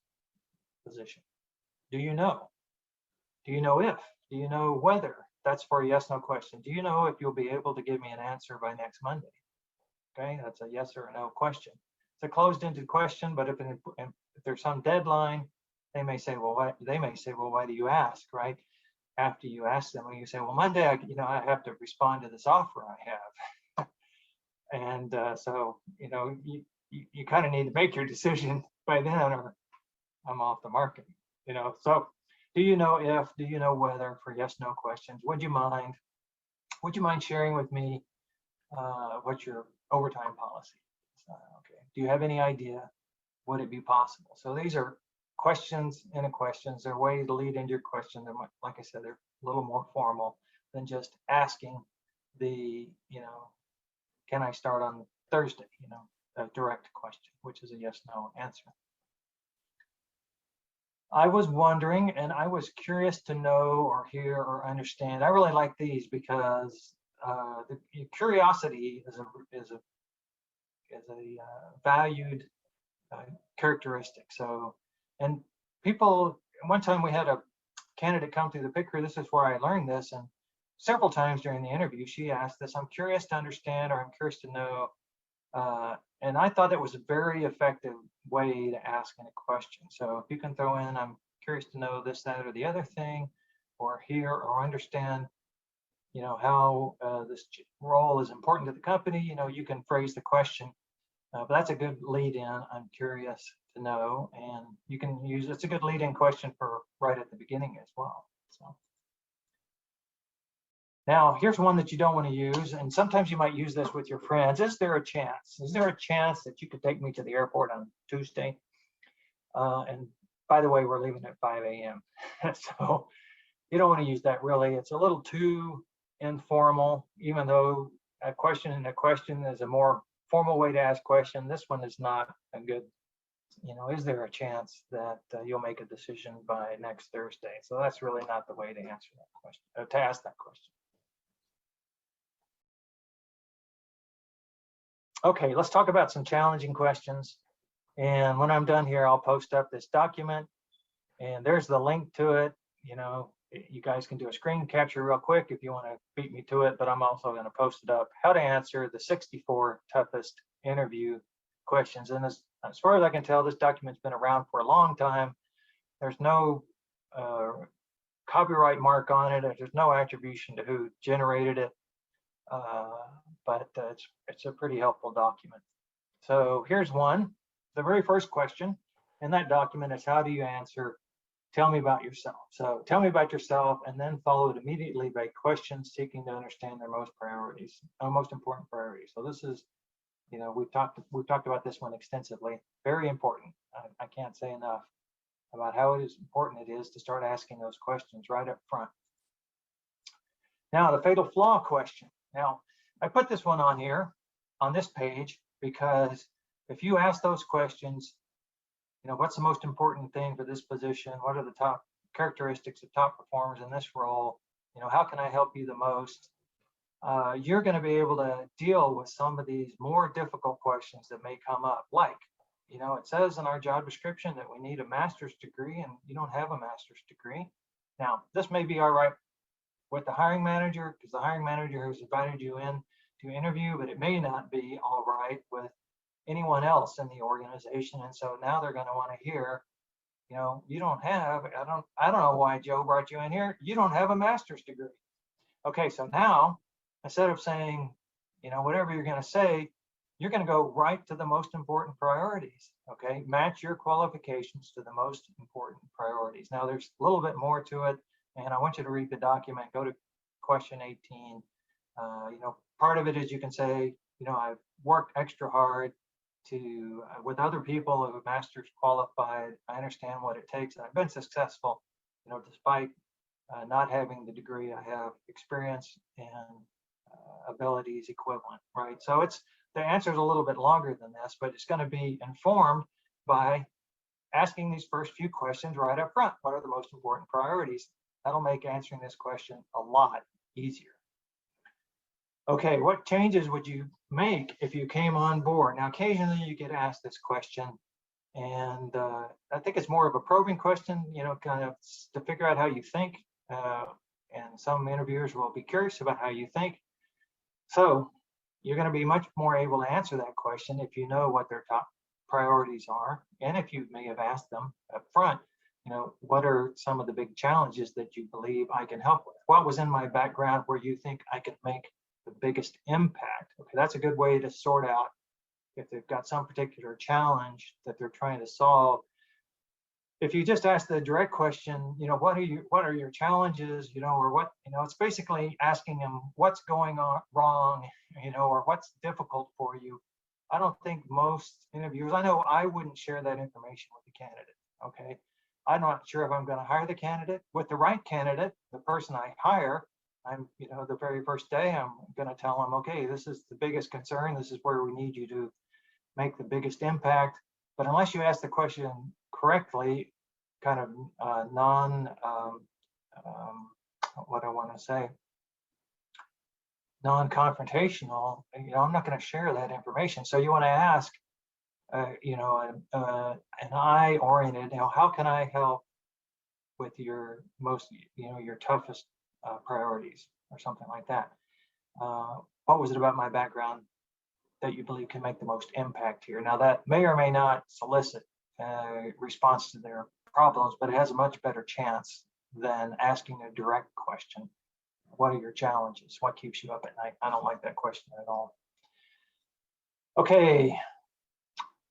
position? Do you know? Do you know if? Do you know whether? That's for a yes/no question. Do you know if you'll be able to give me an answer by next Monday? Okay, that's a yes or a no question. It's a closed-ended question, but if there's some deadline, they may say, well, why do you ask, right? After you ask them, when you say, well, Monday, I have to respond to this offer I have. And so, you kind of need to make your decision by then, or I'm off the market. So do you know if, do you know whether, for yes, no questions? Would you mind sharing with me what's your overtime policy? Okay. Do you have any idea? Would it be possible? So these are questions in a questions. They're ways to lead into your question. They're, like I said, they're a little more formal than just asking the, can I start on Thursday? A direct question, which is a yes, no answer. I was wondering, and I was curious to know or hear or understand. I really like these because the curiosity is a valued characteristic. So, and people, one time we had a candidate come through the PIC crew. This is where I learned this, and several times during the interview, she asked this: I'm curious to understand, or I'm curious to know. And I thought it was a very effective way to ask in a question. So if you can throw in, I'm curious to know this, that, or the other thing, or hear or understand, how this role is important to the company, you can phrase the question. But that's a good lead in. I'm curious to know, and you can use, it's a good lead in question for right at the beginning as well. So. Now, here's one that you don't want to use, and sometimes you might use this with your friends. Is there a chance? Is there a chance that you could take me to the airport on Tuesday? And by the way, we're leaving at 5 a.m. So you don't want to use that really. It's a little too informal, even though a question in a question is a more formal way to ask question. This one is not a good, is there a chance that you'll make a decision by next Thursday? So that's really not the way to answer that question, to ask that question. Okay, let's talk about some challenging questions. And when I'm done here, I'll post up this document, and there's the link to it. You guys can do a screen capture real quick if you want to beat me to it, but I'm also going to post it up. How to answer the 64 toughest interview questions. And as far as I can tell, this document's been around for a long time. There's no copyright mark on it. There's no attribution to who generated it, but it's a pretty helpful document. So here's one. The very first question in that document is, how do you answer, tell me about yourself? So tell me about yourself, and then followed immediately by questions seeking to understand their most important priorities. So this is, you know, we've talked about this one extensively. Very important. I can't say enough about how important it is to start asking those questions right up front. Now, the fatal flaw question. Now, I put this one on here on this page because if you ask those questions, you know, what's the most important thing for this position? What are the top characteristics of top performers in this role? You know, how can I help you the most? You're going to be able to deal with some of these more difficult questions that may come up. Like, you know, it says in our job description that we need a master's degree, and you don't have a master's degree. Now, this may be all right with the hiring manager, because the hiring manager has invited you in to interview, but it may not be all right with anyone else in the organization. And so now they're going to want to hear, you know, you don't have, I don't know why Joe brought you in here. You don't have a master's degree. Okay, so now instead of saying, you know, whatever you're going to say, you're going to go right to the most important priorities. Okay, match your qualifications to the most important priorities. Now there's a little bit more to it, and I want you to read the document. Go to question 18. You know, part of it is you can say, you know, I've worked extra hard to with other people who have master's qualified. I understand what it takes, and I've been successful, you know, despite not having the degree. I have experience and abilities equivalent, right? So it's, the answer is a little bit longer than this, but it's going to be informed by asking these first few questions right up front. What are the most important priorities? That'll make answering this question a lot easier. Okay, what changes would you make if you came on board? Now, occasionally you get asked this question, and I think it's more of a probing question, you know, kind of to figure out how you think. And some interviewers will be curious about how you think. So you're going to be much more able to answer that question if you know what their top priorities are, and if you may have asked them up front, you know, what are some of the big challenges that you believe I can help with? What was in my background where you think I could make the biggest impact? Okay, that's a good way to sort out if they've got some particular challenge that they're trying to solve. If you just ask the direct question, you know, what are your challenges, you know, or what, you know, it's basically asking them what's going on wrong, you know, or what's difficult for you. I don't think most interviewers, I know I wouldn't share that information with the candidate. Okay, I'm not sure if I'm going to hire the candidate. With the right candidate, the person I hire, I'm, you know, the very first day, I'm going to tell them, okay, this is the biggest concern. This is where we need you to make the biggest impact. But unless you ask the question correctly, kind of what I want to say, non-confrontational, you know, I'm not going to share that information. So you want to ask, you know, an I-oriented, you know, how can I help with your most, you know, your toughest priorities, or something like that. What was it about my background that you believe can make the most impact here? Now that may or may not solicit a response to their problems, but it has a much better chance than asking a direct question. What are your challenges? What keeps you up at night? I don't like that question at all. Okay,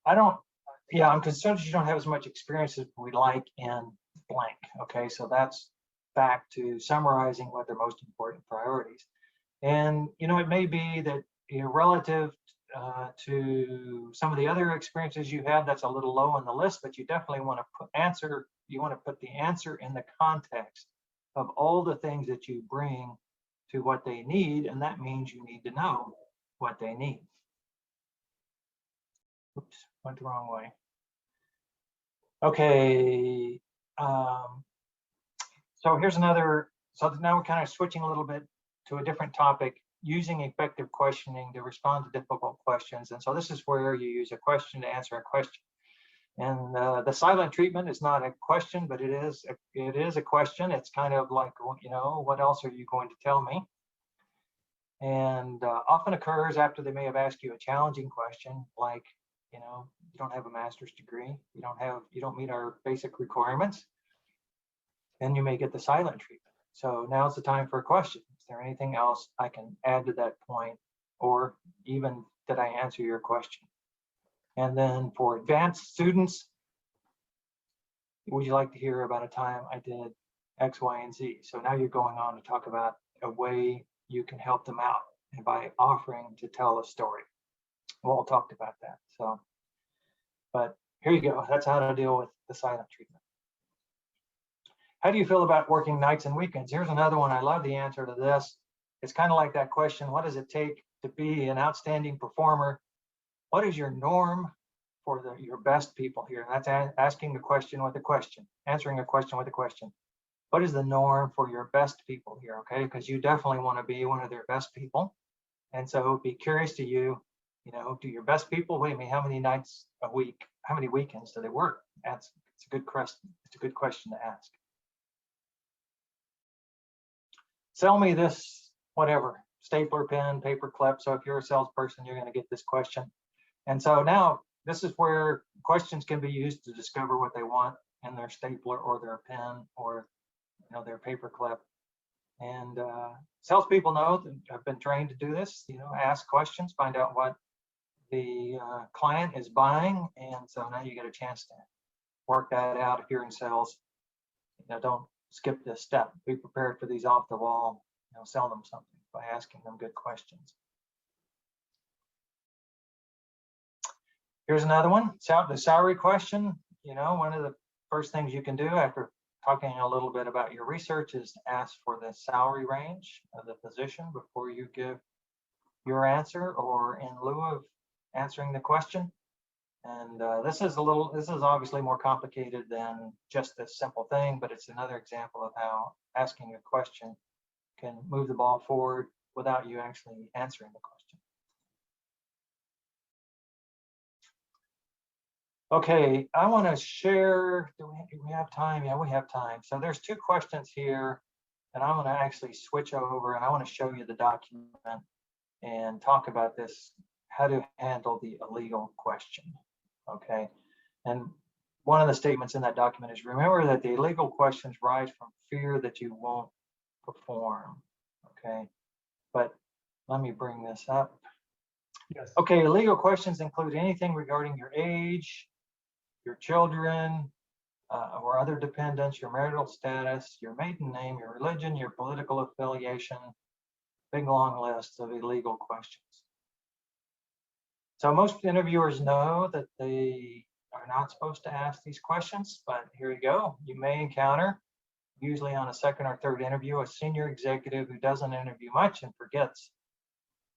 I'm concerned that you don't have as much experience as we'd like in blank. Okay, so that's back to summarizing what their most important priorities. And, you know, it may be that, you know, relative to some of the other experiences you have, that's a little low on the list, but you definitely want to put the answer in the context of all the things that you bring to what they need, and that means you need to know what they need. Oops, went the wrong way. Okay, so here's another, so now we're kind of switching a little bit to a different topic, using effective questioning to respond to difficult questions. And so this is where you use a question to answer a question. And the silent treatment is not a question, but it is a question. It's kind of like, you know, what else are you going to tell me? And often occurs after they may have asked you a challenging question, like, you know, you don't have a master's degree, you don't meet our basic requirements. then you may get the silent treatment. So now's the time for a question. Is there anything else I can add to that point? Or even did I answer your question? And then for advanced students, would you like to hear about a time I did X, Y, and Z? So now you're going on to talk about a way you can help them out and by offering to tell a story. Walt talked about that. So, but here you go. That's how to deal with the silent treatment. How do you feel about working nights and weekends? Here's another one. I love the answer to this. It's kind of like that question, what does it take to be an outstanding performer? What is your norm for your best people here? That's asking the question with a question, answering a question with a question. What is the norm for your best people here? Okay, because you definitely want to be one of their best people. And so be curious to you know, do your best people, wait a minute, how many nights a week, how many weekends do they work? It's a good question. It's a good question to ask. Sell me this, whatever, stapler pen, paper clip. So if you're a salesperson, you're going to get this question. And so now this is where questions can be used to discover what they want in their stapler or their pen or, you know, their paper clip. And salespeople know that have been trained to do this, you know, ask questions, find out what the client is buying. And so now you get a chance to work that out. If you're in sales, you know, don't skip this step. Be prepared for these off the wall, you know, sell them something by asking them good questions. Here's another one. The salary question. You know, one of the first things you can do after talking a little bit about your research is to ask for the salary range of the position before you give your answer or in lieu of answering the question. And this is obviously more complicated than just this simple thing, but it's another example of how asking a question can move the ball forward without you actually answering the question. Okay, I want to share, do we have time? Yeah, we have time. So there's two questions here, and I'm going to actually switch over and I want to show you the document and talk about this, how to handle the illegal question. Okay, and one of the statements in that document is, remember that the illegal questions rise from fear that you won't perform. Okay, but let me bring this up. Yes. Okay, illegal questions include anything regarding your age, your children, or other dependents, your marital status, your maiden name, your religion, your political affiliation, big long list of illegal questions. So most interviewers know that they are not supposed to ask these questions, but here you go. You may encounter, usually on a second or third interview, a senior executive who doesn't interview much and forgets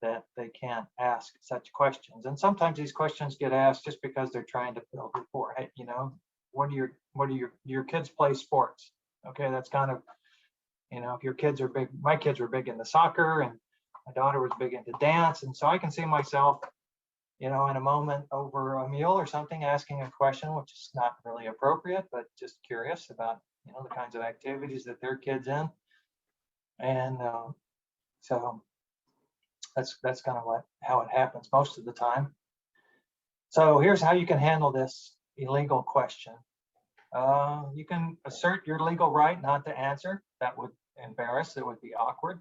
that they can't ask such questions. And sometimes these questions get asked just because they're trying to build rapport. Hey, you know, what do your kids play sports? Okay, that's kind of, you know, if your kids are big, my kids were big into soccer and my daughter was big into dance. And so I can see myself, you know, in a moment over a meal or something, asking a question, which is not really appropriate, but just curious about, you know, the kinds of activities that their kids in. And so that's kind of how it happens most of the time. So here's how you can handle this illegal question. You can assert your legal right not to answer. That would embarrass, it would be awkward.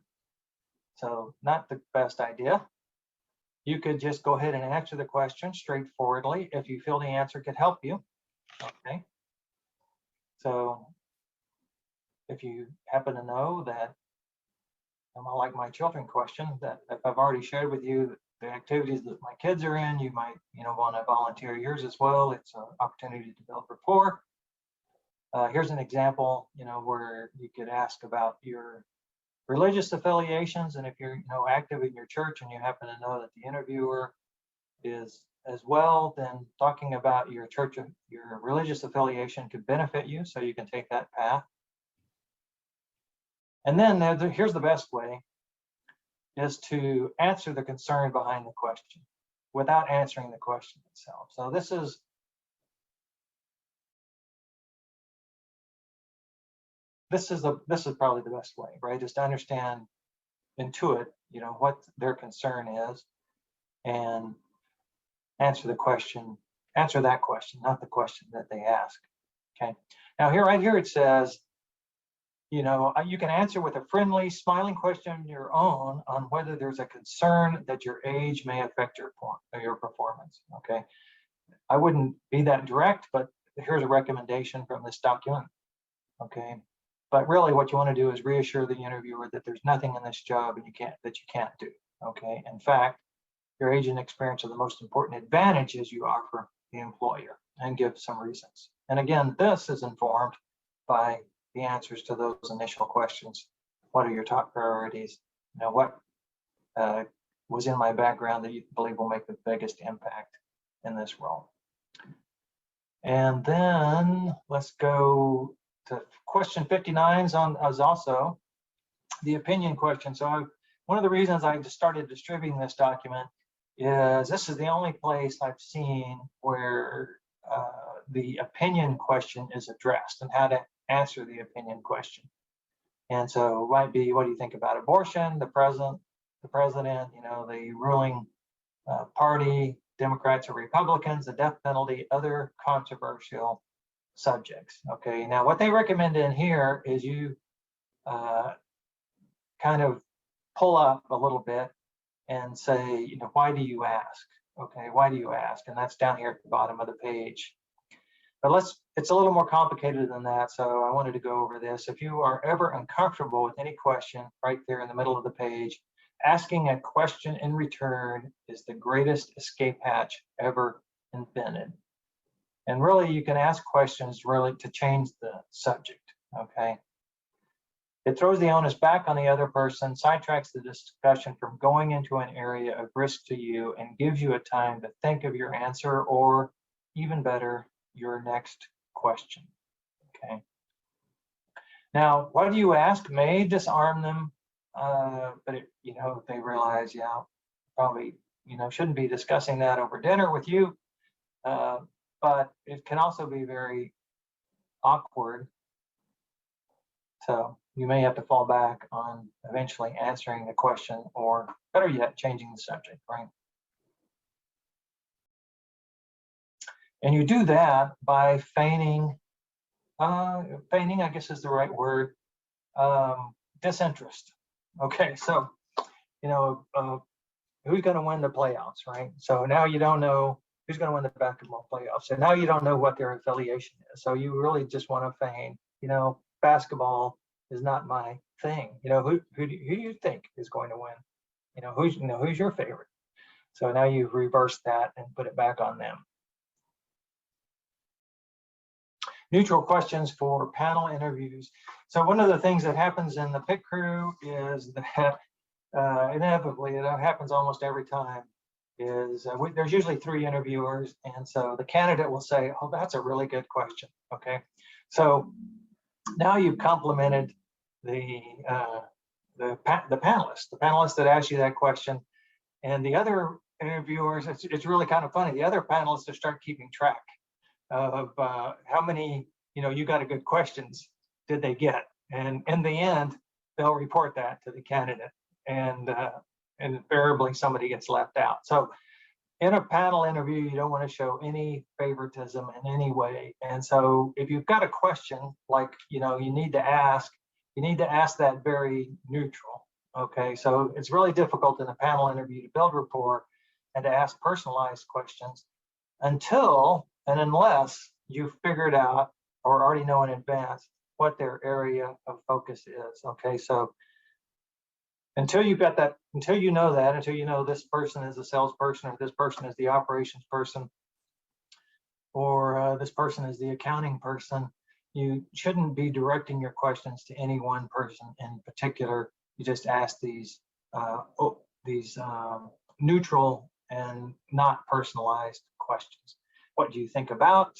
So not the best idea. You could just go ahead and answer the question straightforwardly if you feel the answer could help you. Okay. So if you happen to know that, like my children question, that if I've already shared with you the activities that my kids are in, you might, you know, want to volunteer yours as well. It's an opportunity to build rapport. Here's an example, you know, where you could ask about your religious affiliations, and if you're, you know, active in your church and you happen to know that the interviewer is as well, then talking about your church, your religious affiliation could benefit you, so you can take that path. And then here's the best way, is to answer the concern behind the question without answering the question itself. So this is probably the best way, right? Is to understand, intuit, you know, what their concern is, and answer that question, not the question that they ask. Okay. Now right here it says, you can answer with a friendly, smiling question of your own on whether there's a concern that your age may affect your performance. Okay, I wouldn't be that direct, but here's a recommendation from this document. Okay, but really, what you want to do is reassure the interviewer that there's nothing in this job that you can't do. Okay, in fact, your age and experience are the most important advantages you offer the employer, and give some reasons. And again, this is informed by the answers to those initial questions. What are your top priorities? What was in my background that you believe will make the biggest impact in this role? And then let's go to question 59 is also the opinion question. So one of the reasons I just started distributing this document is this is the only place I've seen where the opinion question is addressed and how to answer the opinion question. And so it might be, what do you think about abortion, the president, the ruling party, Democrats or Republicans, the death penalty, other controversial subjects. Okay, now what they recommend in here is you kind of pull up a little bit and say, why do you ask? Okay, why do you ask? And that's down here at the bottom of the page. But it's a little more complicated than that, so I wanted to go over this. If you are ever uncomfortable with any question, right there in the middle of the page, asking a question in return is the greatest escape hatch ever invented. And really, you can ask questions really to change the subject, okay? It throws the onus back on the other person, sidetracks the discussion from going into an area of risk to you, and gives you a time to think of your answer, or even better, your next question, okay? Now, what do you ask may disarm them, but they realize, yeah, probably, shouldn't be discussing that over dinner with you, but it can also be very awkward. So you may have to fall back on eventually answering the question, or better yet, changing the subject, right? And you do that by feigning, I guess is the right word, disinterest. Okay, so, who's going to win the playoffs, right? So now you don't know who's going to win the basketball playoffs, and now you don't know what their affiliation is. So you really just want to feign, basketball is not my thing. Who do you think is going to win? Who's your favorite? So now you've reversed that and put it back on them. Neutral questions for panel interviews. So one of the things that happens in the pit crew is that inevitably, it happens almost every time, is there's usually 3 interviewers, and so the candidate will say, oh, that's a really good question, okay? So now you've complimented the panelists that asked you that question, and the other interviewers, it's really kind of funny, the other panelists start keeping track of how many, you got a good questions did they get, and in the end, they'll report that to the candidate, and invariably somebody gets left out. So in a panel interview, you don't want to show any favoritism in any way. And so if you've got a question like, you need to ask that very neutral. Okay, so it's really difficult in a panel interview to build rapport and to ask personalized questions until and unless you've figured out or already know in advance what their area of focus is. Okay, so until you know this person is a salesperson, or this person is the operations person, or this person is the accounting person, you shouldn't be directing your questions to any one person in particular. You just ask these neutral and not personalized questions. What do you think about?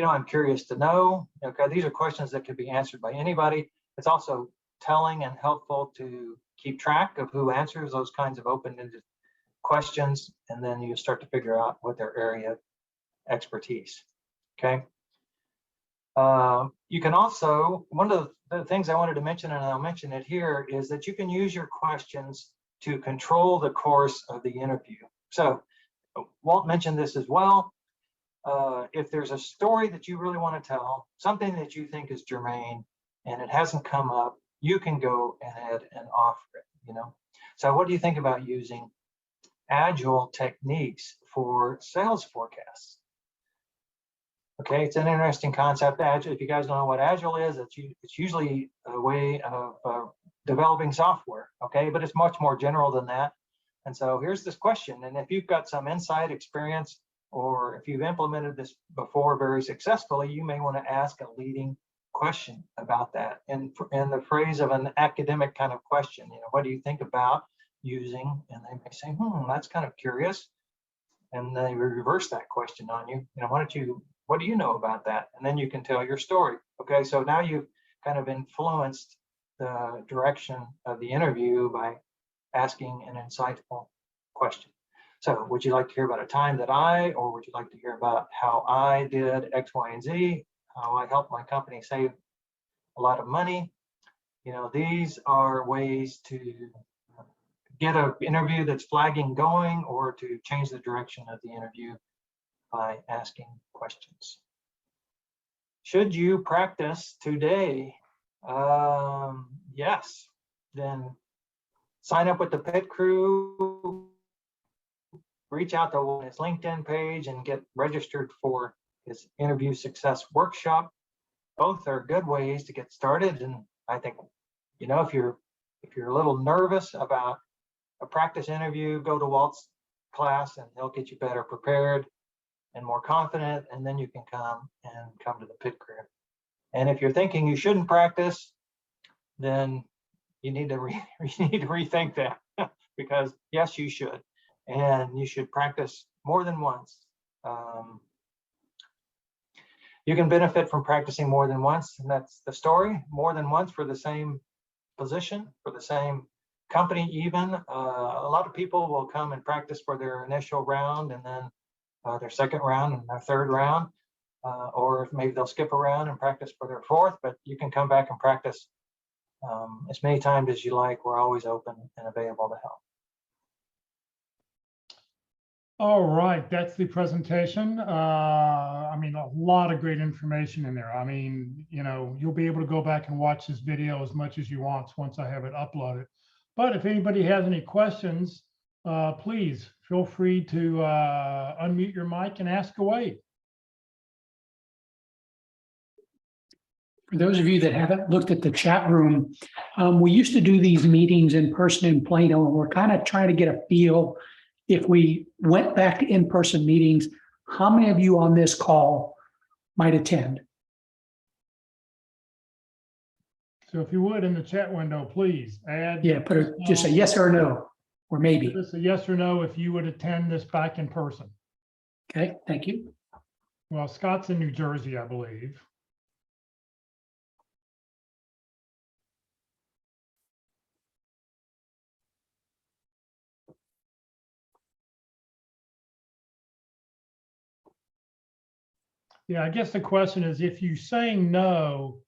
I'm curious to know. Okay, these are questions that can be answered by anybody. It's also telling and helpful to keep track of who answers those kinds of open-ended questions, and then you start to figure out what their area of expertise. Okay. You can also, one of the things I wanted to mention, and I'll mention it here, is that you can use your questions to control the course of the interview. So Walt mentioned this as well. If there's a story that you really want to tell, something that you think is germane, and it hasn't come up, you can go ahead and offer it, you know? So what do you think about using agile techniques for sales forecasts? Okay, it's an interesting concept. Agile, if you guys don't know what Agile is, it's usually a way of developing software, okay? But it's much more general than that. And so here's this question. And if you've got some insight, experience, or if you've implemented this before very successfully, you may want to ask a leading question about that. And in the phrase of an academic kind of question, you know, what do you think about using? And they may say, that's kind of curious. And they reverse that question on you. You know, what do you know about that? And then you can tell your story. Okay, so now you've kind of influenced the direction of the interview by asking an insightful question. So would you like to hear about a time that or would you like to hear about how I did X, Y, and Z, how I helped my company save a lot of money? You know, these are ways to get an interview that's flagging going, or to change the direction of the interview by asking questions. Should you practice today? Yes. Then sign up with the Pit Crew, reach out to his LinkedIn page and get registered for his interview success workshop. Both are good ways to get started. And I think, you know, if you're a little nervous about a practice interview, go to Walt's class and he'll get you better prepared and more confident, and then you can come to the Pit Crew. And if you're thinking you shouldn't practice, then you need to rethink that because yes, you should, and you should practice more than once. You can benefit from practicing more than once, and that's the story. More than once for the same position, for the same company even. A lot of people will come and practice for their initial round, and then their second round and their third round, or maybe they'll skip a round and practice for their fourth, but you can come back and practice as many times as you like. We're always open and available to help. All right, that's the presentation. I mean, a lot of great information in there. I mean, you know, you'll be able to go back and watch this video as much as you want once I have it uploaded. But if anybody has any questions, please feel free to unmute your mic and ask away. For those of you that haven't looked at the chat room, we used to do these meetings in person in Plano, and we're kind of trying to get a feel. If we went back to in-person meetings, how many of you on this call might attend? So if you would, in the chat window, please add. Yeah, just a yes or no, or maybe. Give us a yes or no if you would attend this back in person. Okay, thank you. Well, Scott's in New Jersey, I believe. Yeah, I guess the question is, if you're saying no,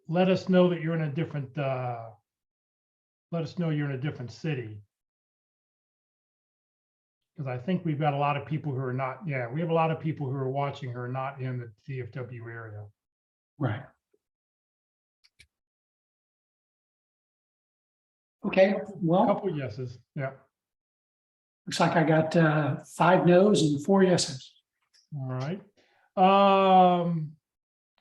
let us know that you're in a different, let us know you're in a different city. Because I think we've got a lot of people who are not, yeah, we have a lot of people who are watching who are not in the DFW area. Right. Okay, A well, couple yeses, yeah. looks like I got 5 no's and 4 yeses. All right.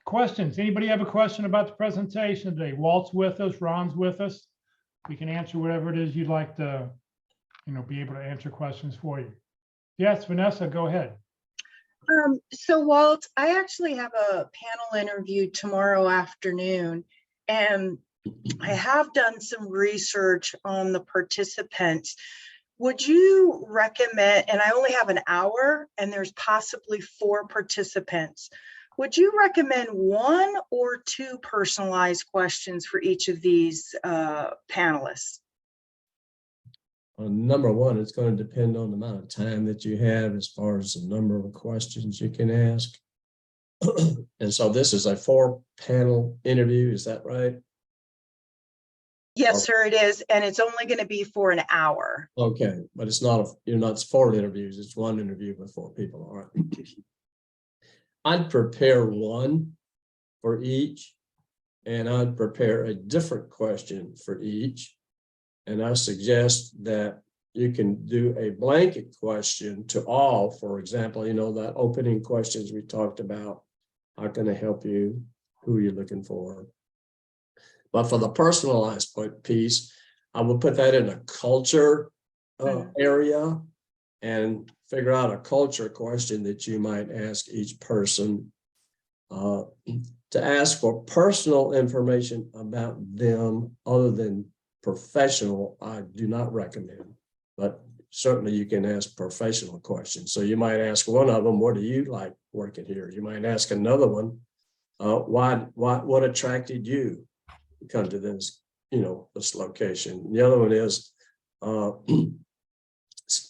Questions? Anybody have a question about the presentation today? Walt's with us, Ron's with us. We can answer whatever it is you'd like to, you know, be able to answer questions for you. Yes, Vanessa, go ahead. So Walt, I actually have a panel interview tomorrow afternoon, and I have done some research on the participants. Would you recommend, and I only have an hour and there's possibly 4 participants, would you recommend 1 or 2 personalized questions for each of these panelists? Number one, it's going to depend on the amount of time that you have as far as the number of questions you can ask. And so this is a 4-panel interview, is that right? Yes, sir, it is. And it's only going to be for an hour. Okay, but it's not, you're not 4 interviews, it's 1 interview with 4 people, all right. I'd prepare 1 for each and I'd prepare a different question for each. And I suggest that you can do a blanket question to all. For example, that opening questions we talked about. How can I help you? Who are you looking for? But for the personalized piece, I will put that in a culture area and figure out a culture question that you might ask each person. To ask for personal information about them other than professional, I do not recommend, but certainly you can ask professional questions. So you might ask one of them, what do you like working here? You might ask another one, what attracted you to come to this, this location? The other one is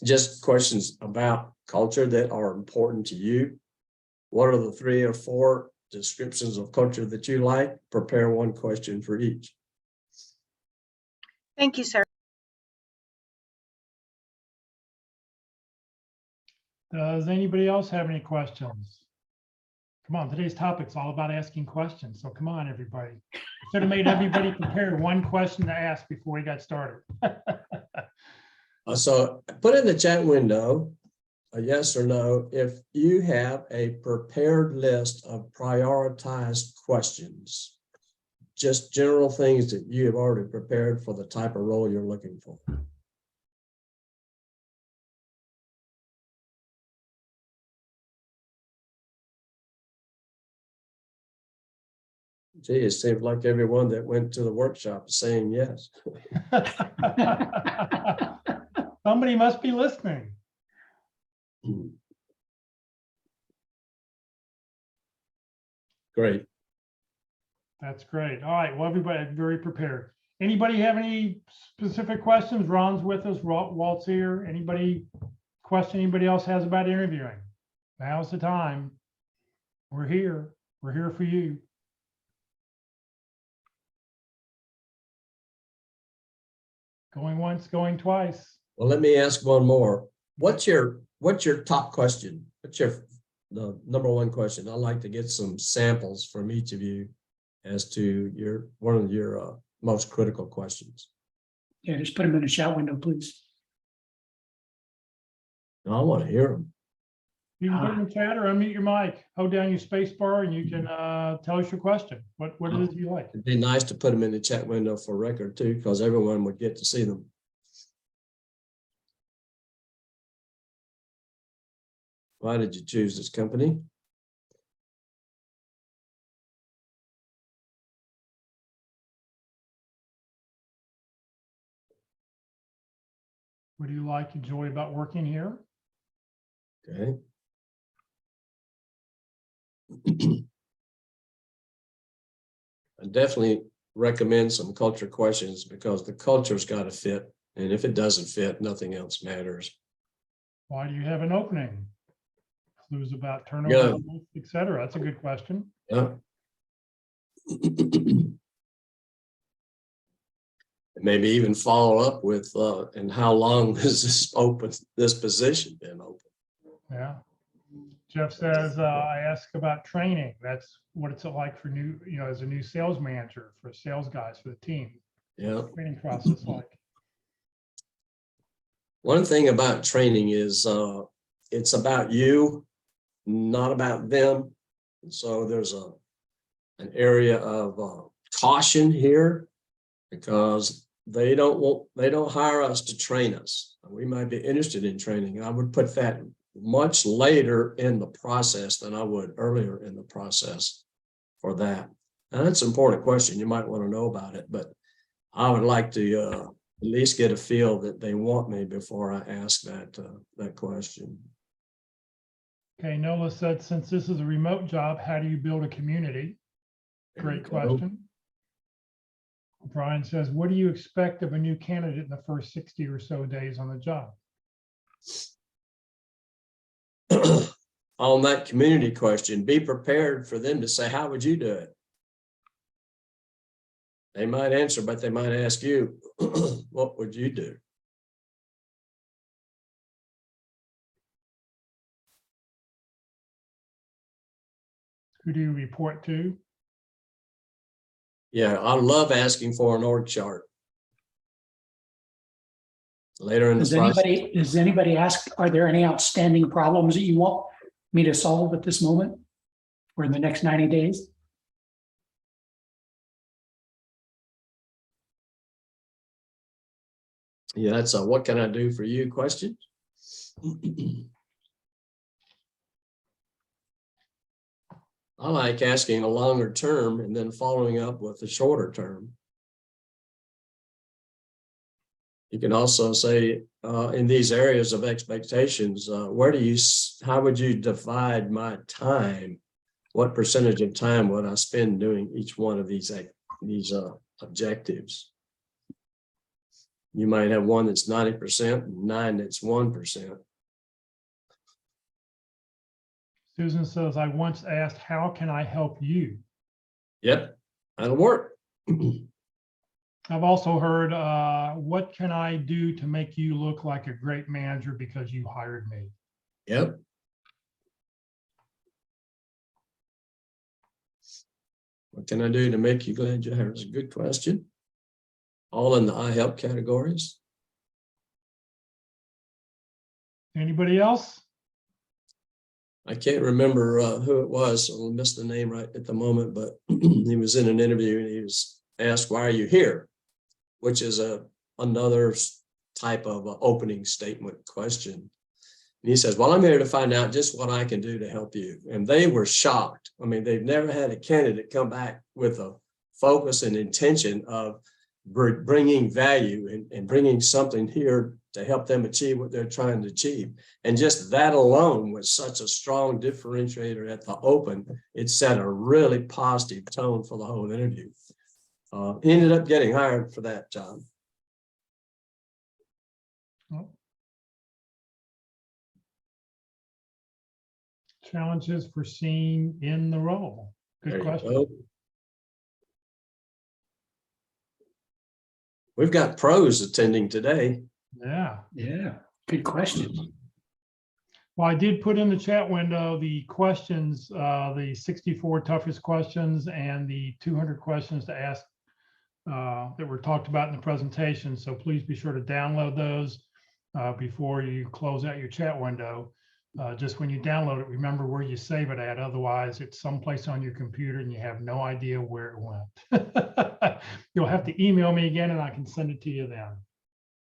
just questions about culture that are important to you. What are the 3 or 4 descriptions of culture that you like? Prepare one question for each. Thank you, Sarah. Does anybody else have any questions? Come on, today's topic's all about asking questions. So come on, everybody. Should have made everybody prepare one question to ask before we got started. So put in the chat window a yes or no if you have a prepared list of prioritized questions, just general things that you have already prepared for the type of role you're looking for. Gee, it seems like everyone that went to the workshop is saying yes. Somebody must be listening. Great. That's great. All right. Well, everybody very prepared. Anybody have any specific questions? Ron's with us. Walt's here. Anybody question anybody else has about interviewing? Now's the time. We're here. We're here for you. Going once, going twice. Well, let me ask one more. What's your top question? What's the number one question? I'd like to get some samples from each of you as to one of your most critical questions. Yeah, just put them in the chat window, please. I want to hear them. You can put it in the chat or unmute your mic, hold down your space bar and you can tell us your question. What it is you like. It'd be nice to put them in the chat window for record too, because everyone would get to see them. Why did you choose this company? What do you like, enjoy about working here? Okay. I definitely recommend some culture questions because the culture's got to fit. And if it doesn't fit, nothing else matters. Why do you have an opening? Clues about turnover, et cetera. That's a good question. Yeah. Maybe even follow up with, and how long has this position been open? Yeah. Jeff says, I ask about training. That's what it's like for new, as a new sales manager, for sales guys, for the team. Yeah. Training process like. One thing about training is it's about you, not about them. So there's an area of caution here because they don't hire us to train us. We might be interested in training. I would put that much later in the process than I would earlier in the process for that. And that's an important question. You might want to know about it, but I would like to at least get a feel that they want me before I ask that question. Okay, Nola said, since this is a remote job, how do you build a community? Great question. Brian says, what do you expect of a new candidate in the first 60 or so days on the job? On that community question, be prepared for them to say, how would you do it? They might answer, but they might ask you, what would you do? Who do you report to? Yeah, I love asking for an org chart. Later in the process. Does anybody ask, are there any outstanding problems that you want me to solve at this moment? Or in the next 90 days? Yeah, that's a what can I do for you question. I like asking a longer term and then following up with a shorter term. You can also say in these areas of expectations, how would you divide my time? What percentage of time would I spend doing each one of these objectives? You might have one that's 90%, and 9 that's 1%. Susan says, I once asked, how can I help you? Yep, that'll work. I've also heard, what can I do to make you look like a great manager because you hired me? Yep. What can I do to make you glad you hired? It's a good question. All in the I help categories. Anybody else? I can't remember who it was, so I'll miss the name right at the moment, but he was in an interview and he was asked, why are you here? Which is another type of opening statement question. And he says, well, I'm here to find out just what I can do to help you. And they were shocked. I mean, they've never had a candidate come back with a focus and intention of bringing value and bringing something here to help them achieve what they're trying to achieve. And just that alone was such a strong differentiator at the open. It set a really positive tone for the whole interview. He ended up getting hired for that job. Challenges foreseen in the role. There Good you question. go. We've got pros attending today. Yeah. Yeah, good question. Well, I did put in the chat window the questions, the 64 toughest questions and the 200 questions to ask that were talked about in the presentation. So please be sure to download those before you close out your chat window. Just when you download it, remember where you save it at. Otherwise, it's someplace on your computer and you have no idea where it went. You'll have to email me again and I can send it to you then.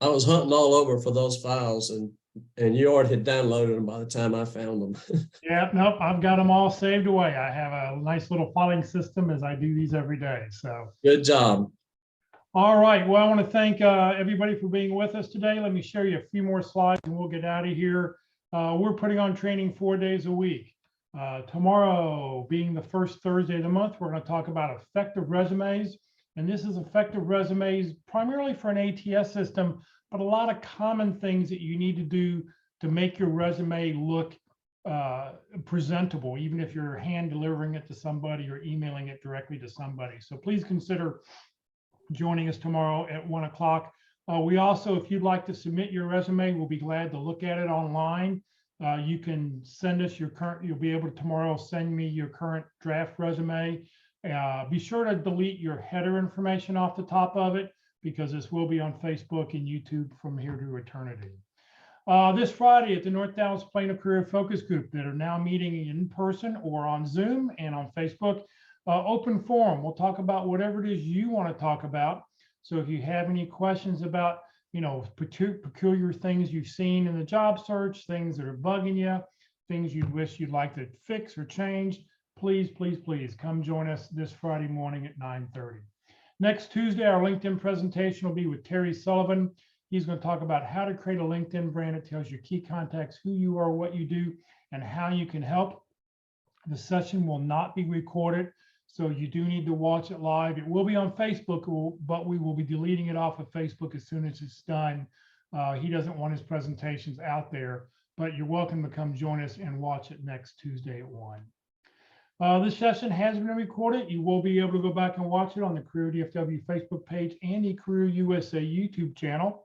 I was hunting all over for those files and you already had downloaded them by the time I found them. Yeah, nope, I've got them all saved away. I have a nice little filing system as I do these every day. So. Good job. All right. Well, I want to thank everybody for being with us today. Let me share you a few more slides and we'll get out of here. We're putting on training 4 days a week. Tomorrow being the first Thursday of the month, we're going to talk about effective resumes. And this is effective resumes primarily for an ATS system, but a lot of common things that you need to do to make your resume look presentable, even if you're hand delivering it to somebody or emailing it directly to somebody. So please consider joining us tomorrow at 1 o'clock. We also, if you'd like to submit your resume, we'll be glad to look at it online. You can send us your current, you'll be able to tomorrow send me your current draft resume. Be sure to delete your header information off the top of it because this will be on Facebook and YouTube from here to eternity. This Friday at the North Dallas Plano Career Focus Group that are now meeting in person or on Zoom and on Facebook, open forum. We'll talk about whatever it is you want to talk about. So if you have any questions about, peculiar things you've seen in the job search, things that are bugging you, things you wish you'd like to fix or change, please, please, please come join us this Friday morning at 9:30. Next Tuesday, our LinkedIn presentation will be with Terry Sullivan. He's going to talk about how to create a LinkedIn brand. It tells your key contacts who you are, what you do, and how you can help. The session will not be recorded, so you do need to watch it live. It will be on Facebook, but we will be deleting it off of Facebook as soon as it's done. He doesn't want his presentations out there, but you're welcome to come join us and watch it next Tuesday at 1. This session has been recorded. You will be able to go back and watch it on the Career DFW Facebook page and the Career USA YouTube channel.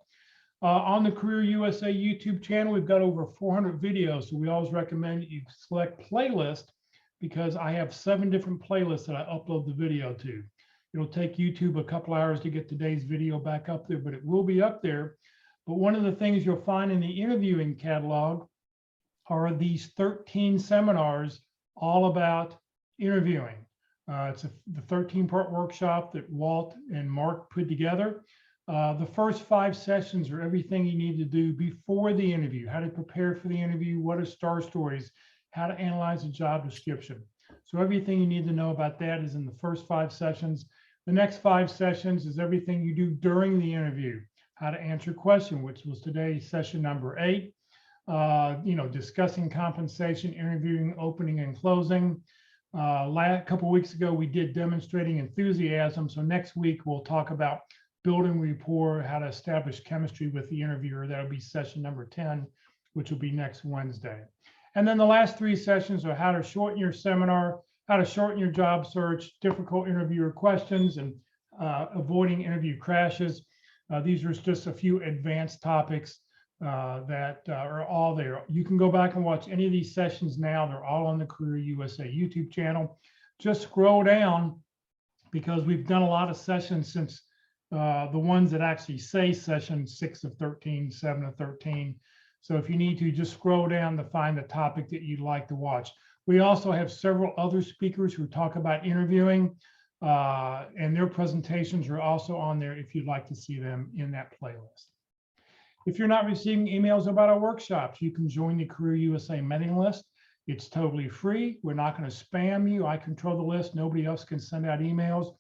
On the Career USA YouTube channel, we've got over 400 videos, so we always recommend that you select playlist because I have 7 different playlists that I upload the video to. It'll take YouTube a couple hours to get today's video back up there, but it will be up there. But one of the things you'll find in the interviewing catalog are these 13 seminars all about interviewing. It's the 13-part workshop that Walt and Mark put together. The first 5 sessions are everything you need to do before the interview, how to prepare for the interview, what are STAR stories, how to analyze a job description. So everything you need to know about that is in the first 5 sessions. The next 5 sessions is everything you do during the interview, how to answer question, which was today's session number 8. Discussing compensation, interviewing, opening and closing. A couple weeks ago, we did demonstrating enthusiasm. So next week, we'll talk about building rapport, how to establish chemistry with the interviewer. That'll be session number 10, which will be next Wednesday. And then the last 3 sessions are how to shorten your seminar, how to shorten your job search, difficult interviewer questions, and avoiding interview crashes. These are just a few advanced topics that are all there. You can go back and watch any of these sessions now. They're all on the Career USA YouTube channel. Just scroll down because we've done a lot of sessions since the ones that actually say session 6 of 13, 7 of 13. So if you need to, just scroll down to find the topic that you'd like to watch. We also have several other speakers who talk about interviewing, and their presentations are also on there if you'd like to see them in that playlist. If you're not receiving emails about our workshops, you can join the Career USA mailing list. It's totally free. We're not going to spam you. I control the list. Nobody else can send out emails.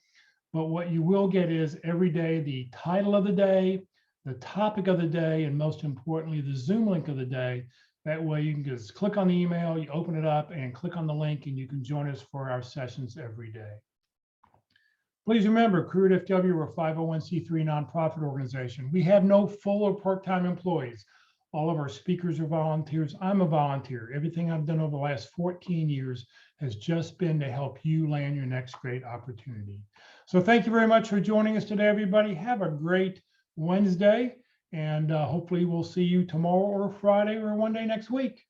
But what you will get is every day the title of the day, the topic of the day, and most importantly, the Zoom link of the day. That way you can just click on the email, you open it up and click on the link, and you can join us for our sessions every day. Please remember, Career FW, we're a 501c3 nonprofit organization. We have no full or part-time employees. All of our speakers are volunteers. I'm a volunteer. Everything I've done over the last 14 years has just been to help you land your next great opportunity. So thank you very much for joining us today, everybody. Have a great Wednesday, and hopefully we'll see you tomorrow or Friday or one day next week.